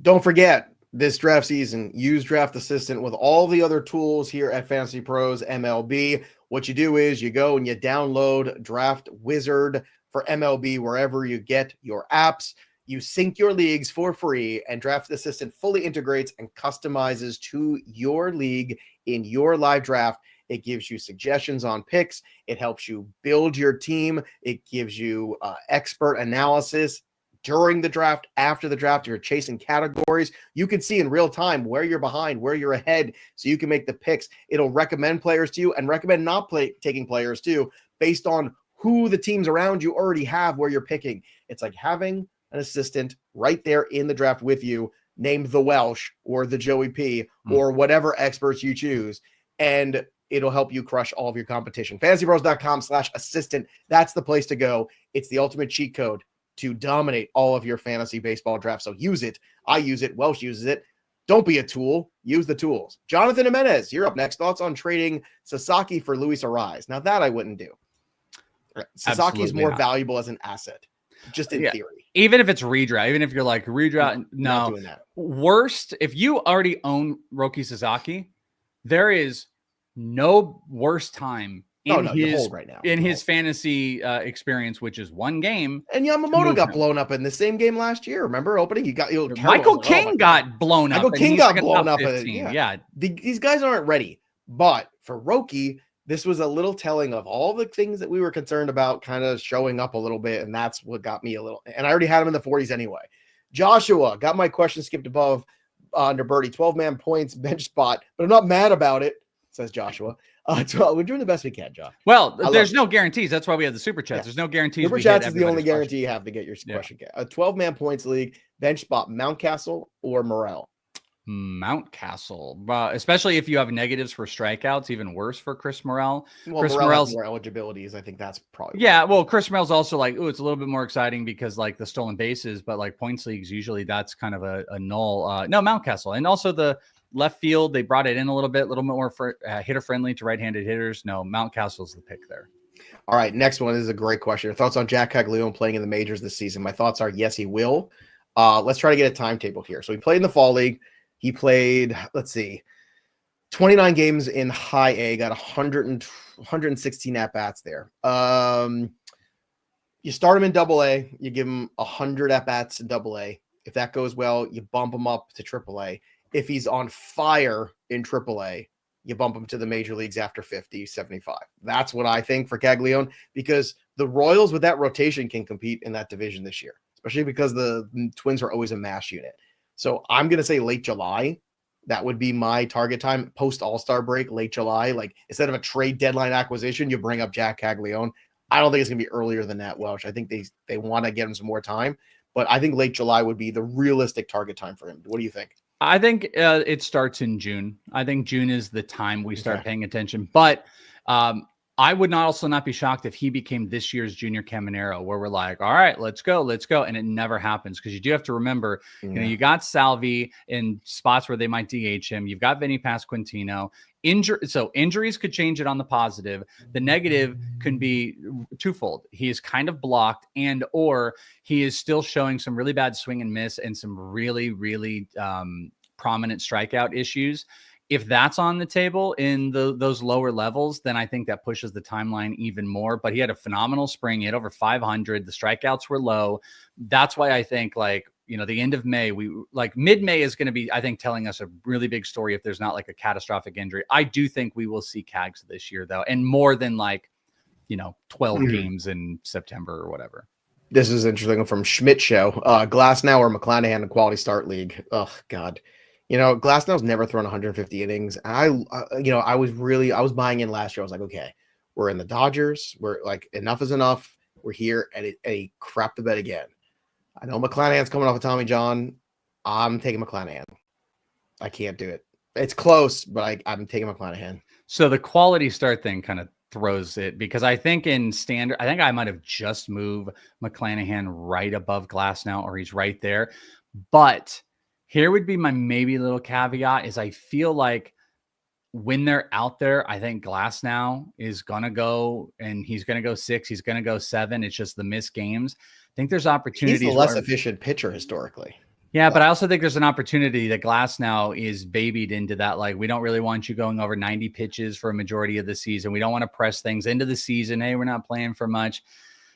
Don't forget, this draft season, use Draft Assistant with all the other tools here at Fantasy Pros MLB. What you do is you go and you download Draft Wizard for MLB wherever you get your apps. You sync your leagues for free, and Draft Assistant fully integrates and customizes to your league in your live draft. It gives you suggestions on picks. It helps you build your team. It gives you expert analysis during the draft, after the draft. You're chasing categories. You can see in real time where you're behind, where you're ahead, so you can make the picks. It'll recommend players to you and recommend not taking players too, based on who the teams around you already have where you're picking. It's like having an assistant right there in the draft with you, named the Welsh or the Joey P or whatever experts you choose. And it'll help you crush all of your competition. FantasyPros.com/assistant. That's the place to go. It's the ultimate cheat code to dominate all of your fantasy baseball drafts. So use it. I use it. Welsh uses it. Don't be a tool. Use the tools. Jonathan Jimenez, you're up next. Thoughts on trading Sasaki for Luis Arraez? Now that I wouldn't do. Sasaki is more valuable as an asset, just in theory. Even if it's redraft, even if you're like redraft, no. Not doing that. Worst, if you already own Roki Sasaki, there is no worse time in his fantasy experience, which is one game. And Yamamoto got blown up in the same game last year. Remember opening? Michael King got blown up. Michael King got blown up. These guys aren't ready. But for Roki, this was a little telling of all the things that we were concerned about kind of showing up a little bit. And that's what got me a little. And I already had him in the 40s anyway. Joshua got my question skipped above under Birdie. 12-man points bench spot, but I'm not mad about it, says Joshua. We're doing the best we can, Josh. Well, there's no guarantees. That's why we have the super chats. Yeah. There's no guarantees. Super chats is the only guarantee you have to get your question. A 12-man points league, bench spot, Mountcastle or Morel? Mountcastle, especially if you have negatives for strikeouts, even worse for Chris Morel. Well, Chris Morel's more eligibilities. I think that's probably well, Chris Morel's also like, it's a little bit more exciting because like the stolen bases, but like points leagues, usually that's kind of a null. No, Mountcastle. And also the left field, they brought it in a little bit more hitter friendly to right-handed hitters. No, Mountcastle's the pick there. All right, next one is a great question. Your thoughts on Jac Caglianone playing in the majors this season? My thoughts are yes, he will. Let's try to get a timetable here. So he played in the fall league. He played, 29 games in high A, got 116 at-bats there. You start him in double A, you give him 100 at-bats in double A. If that goes well, you bump him up to triple A. If he's on fire in triple A, you bump him to the major leagues after 50, 75. That's what I think for Caglianone, because the Royals with that rotation can compete in that division this year, especially because the Twins are always a mash unit. So I'm going to say late July. That would be my target time, post All-Star break, late July. Like instead of a trade deadline acquisition, you bring up Jac Caglianone. I don't think it's going to be earlier than that, Welsh. I think they want to get him some more time, but I think late July would be the realistic target time for him. What do you think? I think it starts in June. I think June is the time we start paying attention. But I would also not be shocked if he became this year's Junior Caminero, where we're like, all right, let's go. And it never happens, because you do have to remember, you got Salvi in spots where they might DH him. You've got Vinny Pasquantino. So injuries could change it on the positive. The negative can be twofold. He is kind of blocked, or he is still showing some really bad swing and miss and some really, really prominent strikeout issues. If that's on the table in those lower levels, then I think that pushes the timeline even more. But he had a phenomenal spring. He had over 500. The strikeouts were low. That's why I think the end of May, we like mid-May is going to be, I think, telling us a really big story if there's not like a catastrophic injury. I do think we will see Cags this year though, and more than 12 games in September or whatever. This is interesting from Schmidt Show. Glasnow or McClanahan in quality start league. Oh God. Glasnow's never thrown 150 innings. I was buying in last year. I was like, okay, we're in the Dodgers. We're like, enough is enough. We're here, and he crapped the bed again. I know McClanahan's coming off of Tommy John. I'm taking McClanahan. I can't do it. It's close, but I'm taking McClanahan. So the quality start thing kind of throws it, because I think in standard, I think I might have just moved McClanahan right above Glasnow, or he's right there. But here would be my maybe little caveat is I feel like when they're out there, I think Glasnow is going to go, and he's going to go 6. He's going to go 7. It's just the missed games. I think there's opportunities. He's the less efficient pitcher historically. Yeah, but I also think there's an opportunity that Glasnow is babied into that. Like, we don't really want you going over 90 pitches for a majority of the season. We don't want to press things into the season. Hey, we're not playing for much.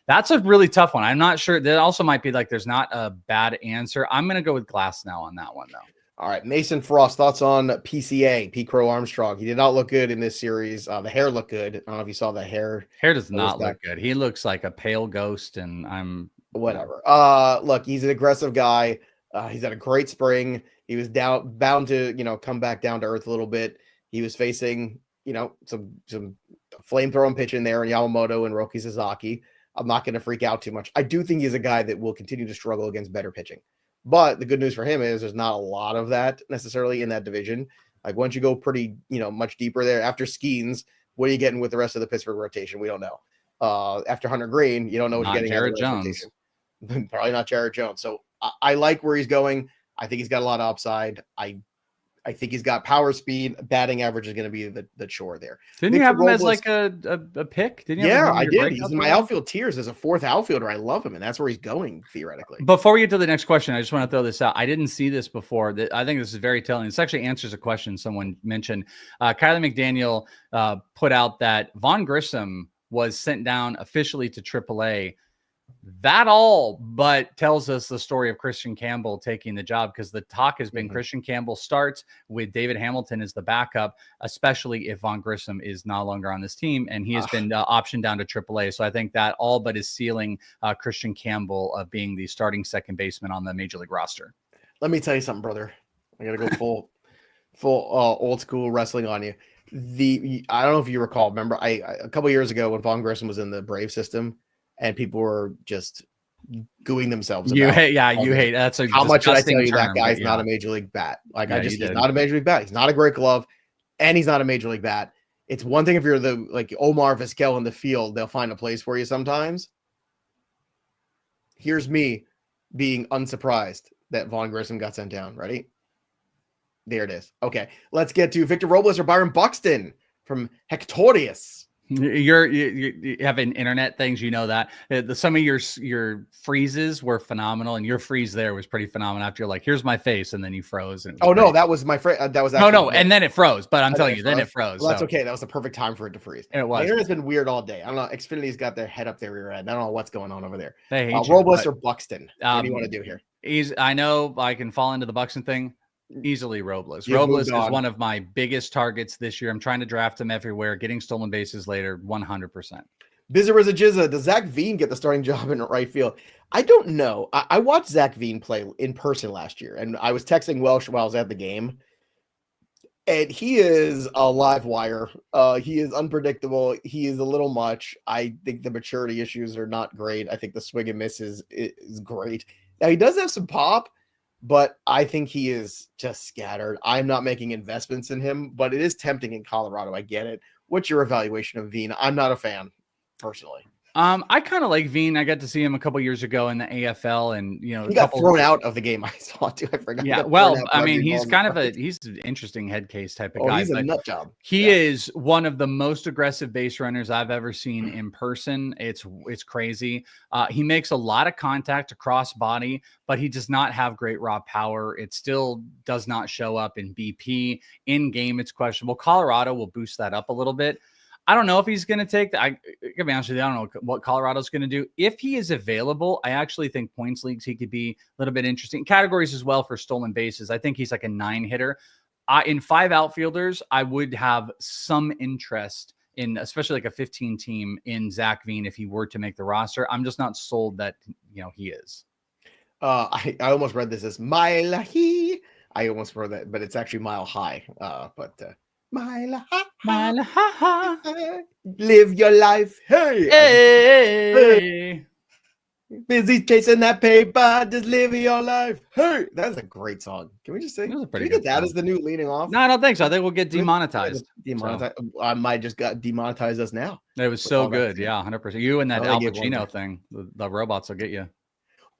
That's a really tough one. I'm not sure. That also might be like there's not a bad answer. I'm going to go with Glasnow on that one, though. All right. Mason Frost, thoughts on PCA, P. Crow-Armstrong. He did not look good in this series. The hair looked good. I don't know if you saw the hair. Hair does not look good. He looks like a pale ghost, and I'm... Whatever. Look, he's an aggressive guy. He's had a great spring. He was bound to, come back down to earth a little bit. He was facing, some flamethrowing pitch in there, and Yamamoto and Roki Sasaki. I'm not going to freak out too much. I do think he's a guy that will continue to struggle against better pitching. But the good news for him is there's not a lot of that necessarily in that division. Like, once you go pretty, much deeper there, after Skeens, what are you getting with the rest of the Pittsburgh rotation? We don't know. After Hunter Green, you don't know what you're getting. Jared Jones. Probably not Jared Jones. So I like where he's going. I think he's got a lot of upside. I think he's got power, speed. Batting average is going to be the chore there. Didn't you have him as like a pick? Didn't you? Yeah, I did. He's in my outfield tiers as a 4th outfielder. I love him, and that's where he's going theoretically. Before we get to the next question, I just want to throw this out. I didn't see this before. I think this is very telling. This actually answers a question someone mentioned. Kylie McDaniel put out that Vaughn Grissom was sent down officially to AAA. That all but tells us the story of Christian Campbell taking the job, because the talk has been Christian Campbell starts with David Hamilton as the backup, especially if Vaughn Grissom is no longer on this team, and he has been optioned down to AAA. So I think that all but is sealing Christian Campbell of being the starting second baseman on the major league roster. Let me tell you something, brother. I got to go full old school wrestling on you. I don't know if you recall, remember a couple years ago when Vaughn Grissom was in the Brave system, and people were just gooing themselves. You hate. That's how much did I tell you that guy's not a major league bat? Like, he's not a major league bat. He's not a great glove, and he's not a major league bat. It's one thing if you're like Omar Vizquel in the field, they'll find a place for you sometimes. Here's me being unsurprised that Vaughn Grissom got sent down. Ready? There it is. Okay, let's get to Victor Robles or Byron Buxton from Hectorius. You have an internet things, that some of your freezes were phenomenal, and your freeze there was pretty phenomenal. After you're like, here's my face, and then you froze. And no, that was my that was no, and then it froze. But I'm telling you, then it froze. Well, that's okay. That was the perfect time for it to freeze. And it was. My internet's been weird all day. I don't know. Xfinity's got their head up their rear end. I don't know what's going on over there. They hate Robles or Buxton. What do you want to do here? I know I can fall into the Buxton thing. Easily Robles. Robles is one of my biggest targets this year. I'm trying to draft him everywhere. Getting stolen bases later, 100%. Bizarre as a jizza. Does Zac Veen get the starting job in right field? I don't know. I watched Zac Veen play in person last year, and I was texting Welsh while I was at the game. And he is a live wire. He is unpredictable. He is a little much. I think the maturity issues are not great. I think the swing and miss is great. Now, he does have some pop, but I think he is just scattered. I'm not making investments in him, but it is tempting in Colorado. I get it. What's your evaluation of Veen? I'm not a fan, personally. I kind of like Veen. I got to see him a couple years ago in the AFL, and he got thrown out of the game. I saw too. I forgot. Yeah, well, I mean, he's an interesting head case type of guy. He's a nut job. He is one of the most aggressive base runners I've ever seen in person. It's crazy. He makes a lot of contact across body, but he does not have great raw power. It still does not show up in BP. In game, it's questionable. Colorado will boost that up a little bit. I don't know if he's going to take that. I gotta be honest with you, I don't know what Colorado's going to do. If he is available, I actually think points leagues, he could be a little bit interesting. Categories as well for stolen bases. I think he's like a 9 hitter. In 5 outfielders, I would have some interest in, especially like a 15 team, in Zac Veen if he were to make the roster. I'm just not sold that, he is. I almost read this as mile high. I almost read that, but it's actually mile high. Mile high, live your life. Hey. Busy chasing that paper, just live your life. Hey, that's a great song. Can we just say? Can we get that as the new leading off? No, I don't think so. I think we'll get demonetized. Demonetized. So. I might just got demonetized us now. It was so good. Yeah, 100%. You and that Al Pacino thing. The robots will get you.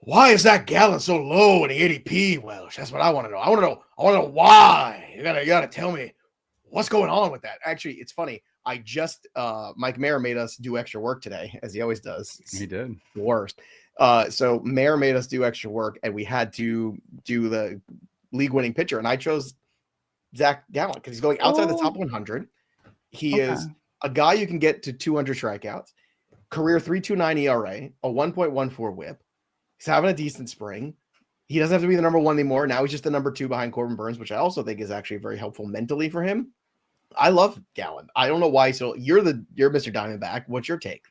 Why is Zac Gallen so low in the ADP, Welsh? That's what I want to know. I want to know why. You gotta tell me what's going on with that. Actually, it's funny. I just Mike Mayer made us do extra work today, as he always does. He did. The worst. So Mayer made us do extra work, and we had to do the league-winning pitcher, and I chose Zac Gallen because he's going outside the top 100. He is a guy you can get to 200 strikeouts, career 3.29 ERA, a 1.14 WHIP. He's having a decent spring. He doesn't have to be the number 1 anymore. Now he's just the number 2 behind Corbin Burns, which I also think is actually very helpful mentally for him. I love Gallen. I don't know why. So you're Mr. Diamondback. What's your take?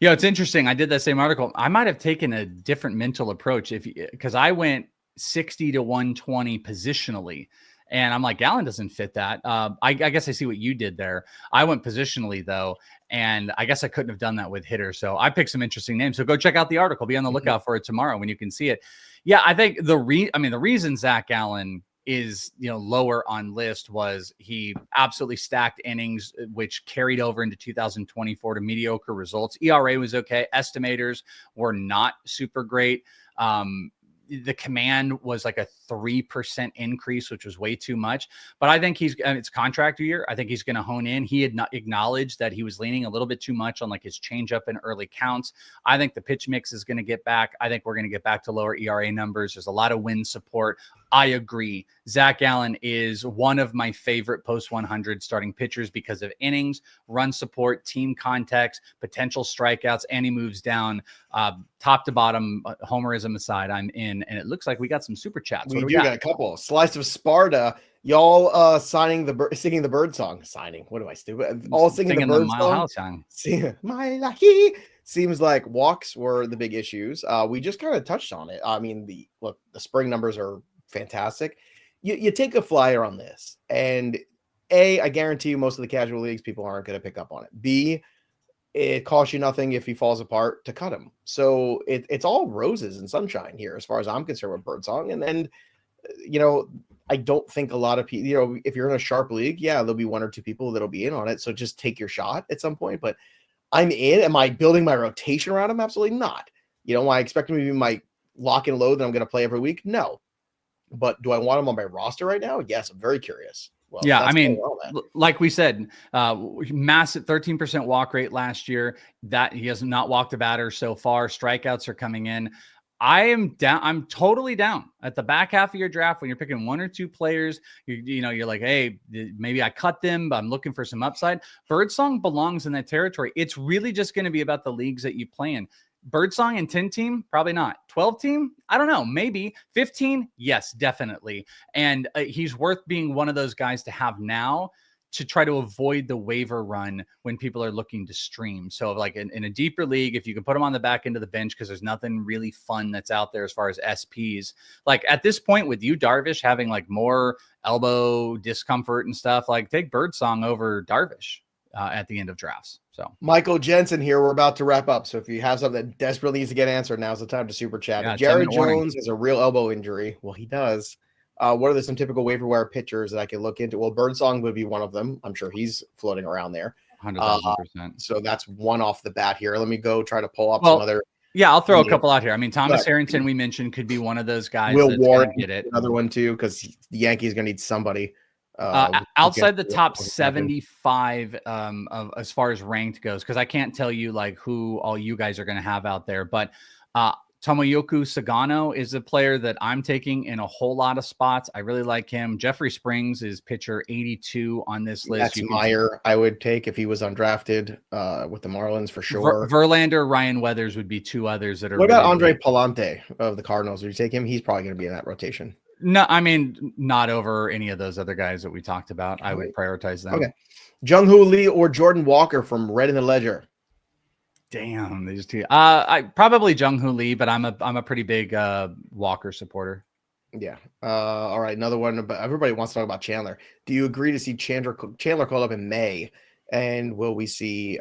Yeah, it's interesting. I did that same article. I might have taken a different mental approach because I went 60 to 120 positionally. And I'm like, Gallen doesn't fit that. I guess I see what you did there. I went positionally, though, and I guess I couldn't have done that with hitters. So I picked some interesting names. So go check out the article. Be on the lookout for it tomorrow when you can see it. Yeah, I think the reason Zac Gallen is lower on list was he absolutely stacked innings, which carried over into 2024 to mediocre results. ERA was okay. Estimators were not super great. The command was like a 3% increase, which was way too much. But I think it's contract year. I think he's going to hone in. He had not acknowledged that he was leaning a little bit too much on like his changeup in early counts. I think the pitch mix is going to get back. I think we're going to get back to lower ERA numbers. There's a lot of win support. I agree. Zac Gallen is one of my favorite post 100 starting pitchers because of innings, run support, team context, potential strikeouts, and he moves down top to bottom, homerism aside, I'm in. And it looks like we got some super chats. We got a couple. Slice of Sparta. Y'all singing the bird song. Signing. What am I stupid? All singing the bird song. Seems like walks were the big issues. We just kind of touched on it. I mean, the spring numbers are fantastic. You take a flyer on this, and A, I guarantee you most of the casual leagues people aren't going to pick up on it. B, it costs you nothing if he falls apart to cut him. So it's all roses and sunshine here, as far as I'm concerned with Birdsong. And I don't think a lot of people, if you're in a sharp league, yeah, there'll be 1 or 2 people that'll be in on it. So just take your shot at some point. But I'm in. Am I building my rotation around him? Absolutely not. I expect him to be my lock and load that I'm going to play every week. No. But do I want him on my roster right now? Yes, I'm very curious. Well, yeah, I mean, like we said, massive 13% walk rate last year. That he has not walked a batter so far. Strikeouts are coming in. I am down. I'm totally down at the back half of your draft when you're picking 1 or 2 players. You're like, hey, maybe I cut them, but I'm looking for some upside. Birdsong belongs in that territory. It's really just going to be about the leagues that you play in. Birdsong and 10 team, probably not. 12 team, I don't know, maybe. 15, yes, definitely. And he's worth being one of those guys to have now to try to avoid the waiver run when people are looking to stream. So like in a deeper league, if you can put him on the back end of the bench, because there's nothing really fun that's out there as far as SPs. Like at this point with you, Darvish, having like more elbow discomfort and stuff, like take Birdsong over Darvish at the end of drafts. So Michael Jensen here. We're about to wrap up. So if you have something that desperately needs to get answered, now's the time to super chat. Yeah, Jared Jones has a real elbow injury. Well, he does. What are some typical waiver wire pitchers that I can look into? Well, Birdsong would be one of them. I'm sure he's floating around there. 100,000%. So that's one off the bat here. Let me go try to pull up some other. Yeah, I'll throw a couple out here. I mean, Thomas Harrington, we mentioned, could be one of those guys. Will Warren get it. Another one too, because the Yankees going to need somebody. Outside the top 75 of as far as ranked goes, because I can't tell you like who all you guys are going to have out there, but Tomoyoku Sagano is a player that I'm taking in a whole lot of spots. I really like him. Jeffrey Springs is pitcher 82 on this list. That's Meyer I would take if he was undrafted with the Marlins for sure. Verlander, Ryan Weathers would be two others that are. What about Andre Palante of the Cardinals? Would you take him? He's probably going to be in that rotation. No, I mean, not over any of those other guys that we talked about. I would prioritize them. Okay. Jung-Hoo Lee or Jordan Walker from Red in the Ledger. Damn, these two. I probably Jung-Hoo Lee, but I'm a pretty big Walker supporter. Yeah. All right. Another one. But everybody wants to talk about Chandler. Do you agree to see Chandler called up in May? And will we see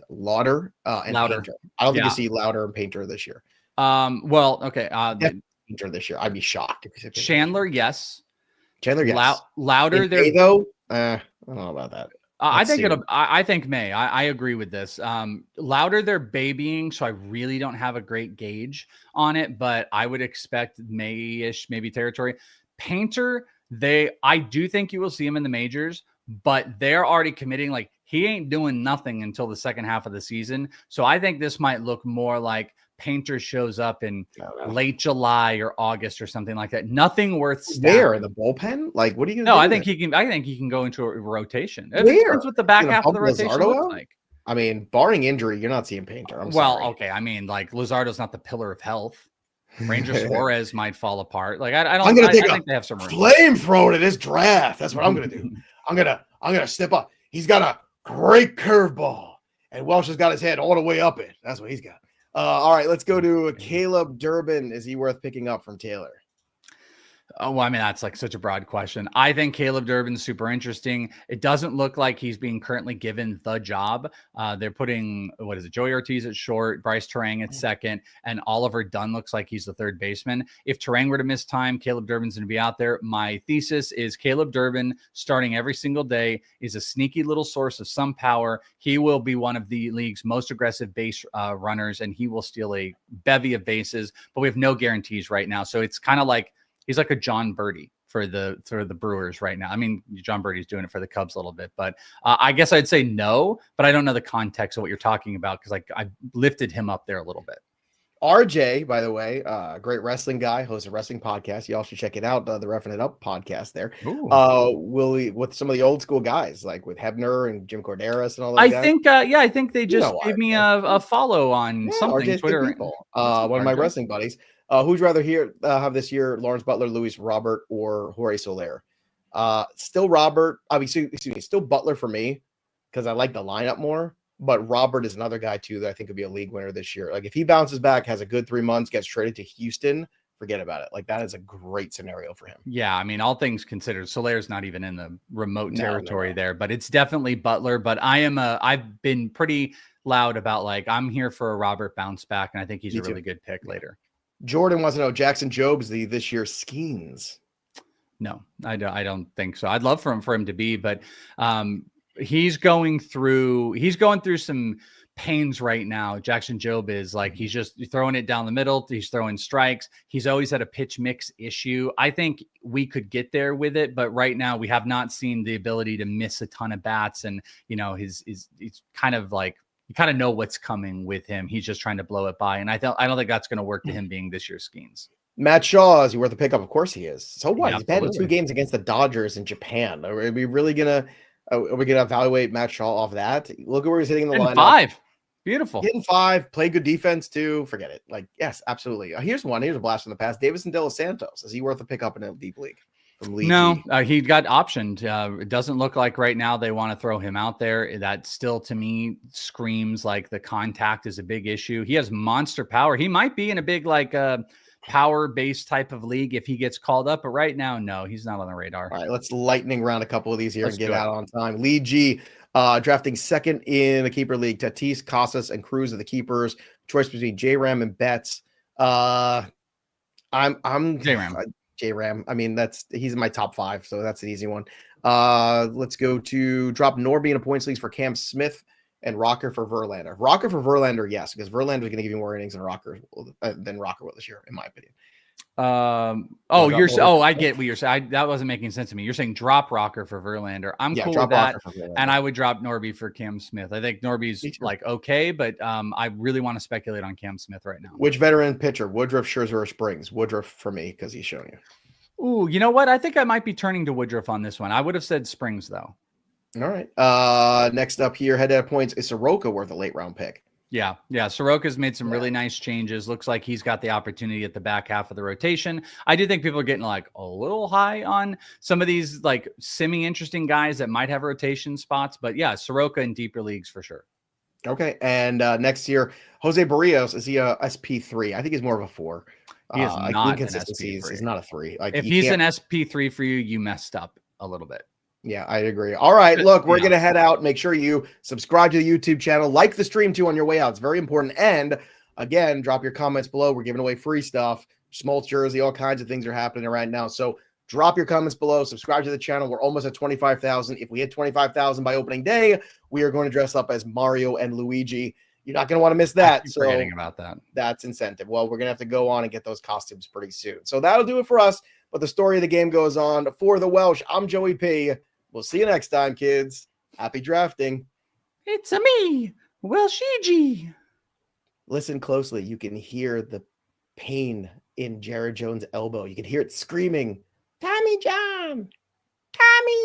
Lauder and Painter? I don't think you see Lauder and Painter this year. Well, okay. Painter this year. I'd be shocked if you said Chandler, yes. Chandler, yes. Lauder, there though. I don't know about that. I think May. I agree with this. Lauder, they're babying, so I really don't have a great gauge on it, but I would expect May-ish, maybe territory. Painter, I do think you will see him in the majors, but they're already committing. Like, he ain't doing nothing until the second half of the season. So I think this might look more like Painter shows up in late July or August or something like that. Nothing worth there in the bullpen. Like, what are you? I think he can go into a rotation. It Where? depends what the back half of the rotation looks like. I mean, barring injury, you're not seeing Painter. Okay. I mean, like, Luzardo's not the pillar of health. Ranger Suarez might fall apart. Like, I think they have some room. Flamethrower to this draft. That's what I'm gonna do. I'm gonna step up. He's got a great curveball, and Welsh has got his head all the way up it. That's what he's got. All right, let's go to Caleb Durbin. Is he worth picking up from Taylor? Oh, well, I mean, that's like such a broad question. I think Caleb Durbin's super interesting. It doesn't look like he's being currently given the job. They're putting, Joey Ortiz at short, Bryce Terang at second, and Oliver Dunn looks like he's the third baseman. If Terang were to miss time, Caleb Durbin's going to be out there. My thesis is Caleb Durbin, starting every single day, is a sneaky little source of some power. He will be one of the league's most aggressive base runners, and he will steal a bevy of bases, but we have no guarantees right now. So it's kind of like, he's like a John Birdie for the Brewers right now. I mean, John Birdie's doing it for the Cubs a little bit, but I guess I'd say no, but I don't know the context of what you're talking about because I lifted him up there a little bit. RJ, by the way, great wrestling guy, hosts a wrestling podcast. Y'all should check it out, the Reffing It Up podcast there. With some of the old school guys, like with Hebner and Jim Corderas and all those guys. I think they just gave me a follow on something. RJ's Twitter. One of my wrestling buddies. Who'd rather have this year, Lawrence Butler, Luis Robert, or Jorge Soler? Still Robert. Still Butler for me because I like the lineup more. But Robert is another guy too that I think could be a league winner this year. Like, if he bounces back, has a good 3 months, gets traded to Houston, forget about it. Like, that is a great scenario for him. Yeah, I mean, all things considered, Soler's not even in the remote territory there, but it's definitely Butler. But I've been pretty loud about, like, I'm here for a Robert bounce back, and I think he's a really good pick later. Jordan wants to know, Jackson Job's this year's Skeens. No, I don't think so. I'd love for him to be, but he's going through some pains right now. Jackson Job is like, he's just throwing it down the middle. He's throwing strikes. He's always had a pitch mix issue. I think we could get there with it, but right now we have not seen the ability to miss a ton of bats. And, he's kind of like, you kind of know what's coming with him. He's just trying to blow it by. And I don't think that's going to work to him being this year's Skeens. Matt Shaw, is he worth a pickup? Of course he is. So what? Yeah, he's batted 2 games against the Dodgers in Japan. Are we really going to evaluate Matt Shaw off that? Look at where he's hitting in the lineup. 5. Beautiful. Hitting 5, play good defense too. Forget it. Like, yes, absolutely. Here's a blast from the past. Davison De Los Santos. Is he worth a pickup in a deep league? No, he got optioned. It doesn't look like right now they want to throw him out there. That still, to me, screams like the contact is a big issue. He has monster power. He might be in a big, like, power-based type of league if he gets called up. But right now, no, he's not on the radar. All right, let's lightning round a couple of these here and get out on time. Lee G, drafting second in the keeper league. Tatis, Casas, and Cruz are the keepers. Choice between J-Ram and Betts. I'm J-Ram. J-Ram. I mean, he's in my top 5, so that's an easy one. Let's go to drop Norby in a points leagues for Cam Smith and Rocker for Verlander. Rocker for Verlander, yes, because Verlander is going to give you more innings than Rocker will this year, in my opinion. I get what you're saying. That wasn't making sense to me. You're saying drop Rocker for Verlander. I'm cool with that. And I would drop Norby for Cam Smith. I think Norby's like okay, but I really want to speculate on Cam Smith right now. Which veteran pitcher? Woodruff, Scherzer, or Springs? Woodruff for me because he's showing you. Ooh, you know what? I think I might be turning to Woodruff on this one. I would have said Springs though. All right. Next up here, head-to-head points. Is Soroka worth a late round pick? Yeah. Soroka's made some really nice changes. Looks like he's got the opportunity at the back half of the rotation. I do think people are getting like a little high on some of these like semi-interesting guys that might have rotation spots. But yeah, Soroka in deeper leagues for sure. Okay. And next year, Jose Barrios, is he a SP3? I think he's more of a 4. He is not an SP3. He's not a 3. Like, if he's an SP3 for you, you messed up a little bit. Yeah, I agree. All right, look, we're going to head out. Make sure you subscribe to the YouTube channel, like the stream too on your way out. It's very important. And again, drop your comments below. We're giving away free stuff, Smoltz jersey, all kinds of things are happening right now. So drop your comments below, subscribe to the channel. We're almost at 25,000. If we hit 25,000 by opening day, we are going to dress up as Mario and Luigi. You're not going to want to miss that. So forgetting about that. That's incentive. Well, we're going to have to go on and get those costumes pretty soon. So that'll do it for us. But the story of the game goes on. For the Welsh, I'm Joey P. We'll see you next time, kids. Happy drafting. It's a me, Welshigi. Listen closely. You can hear the pain in Jared Jones' elbow. You can hear it screaming, Tommy John, Tommy.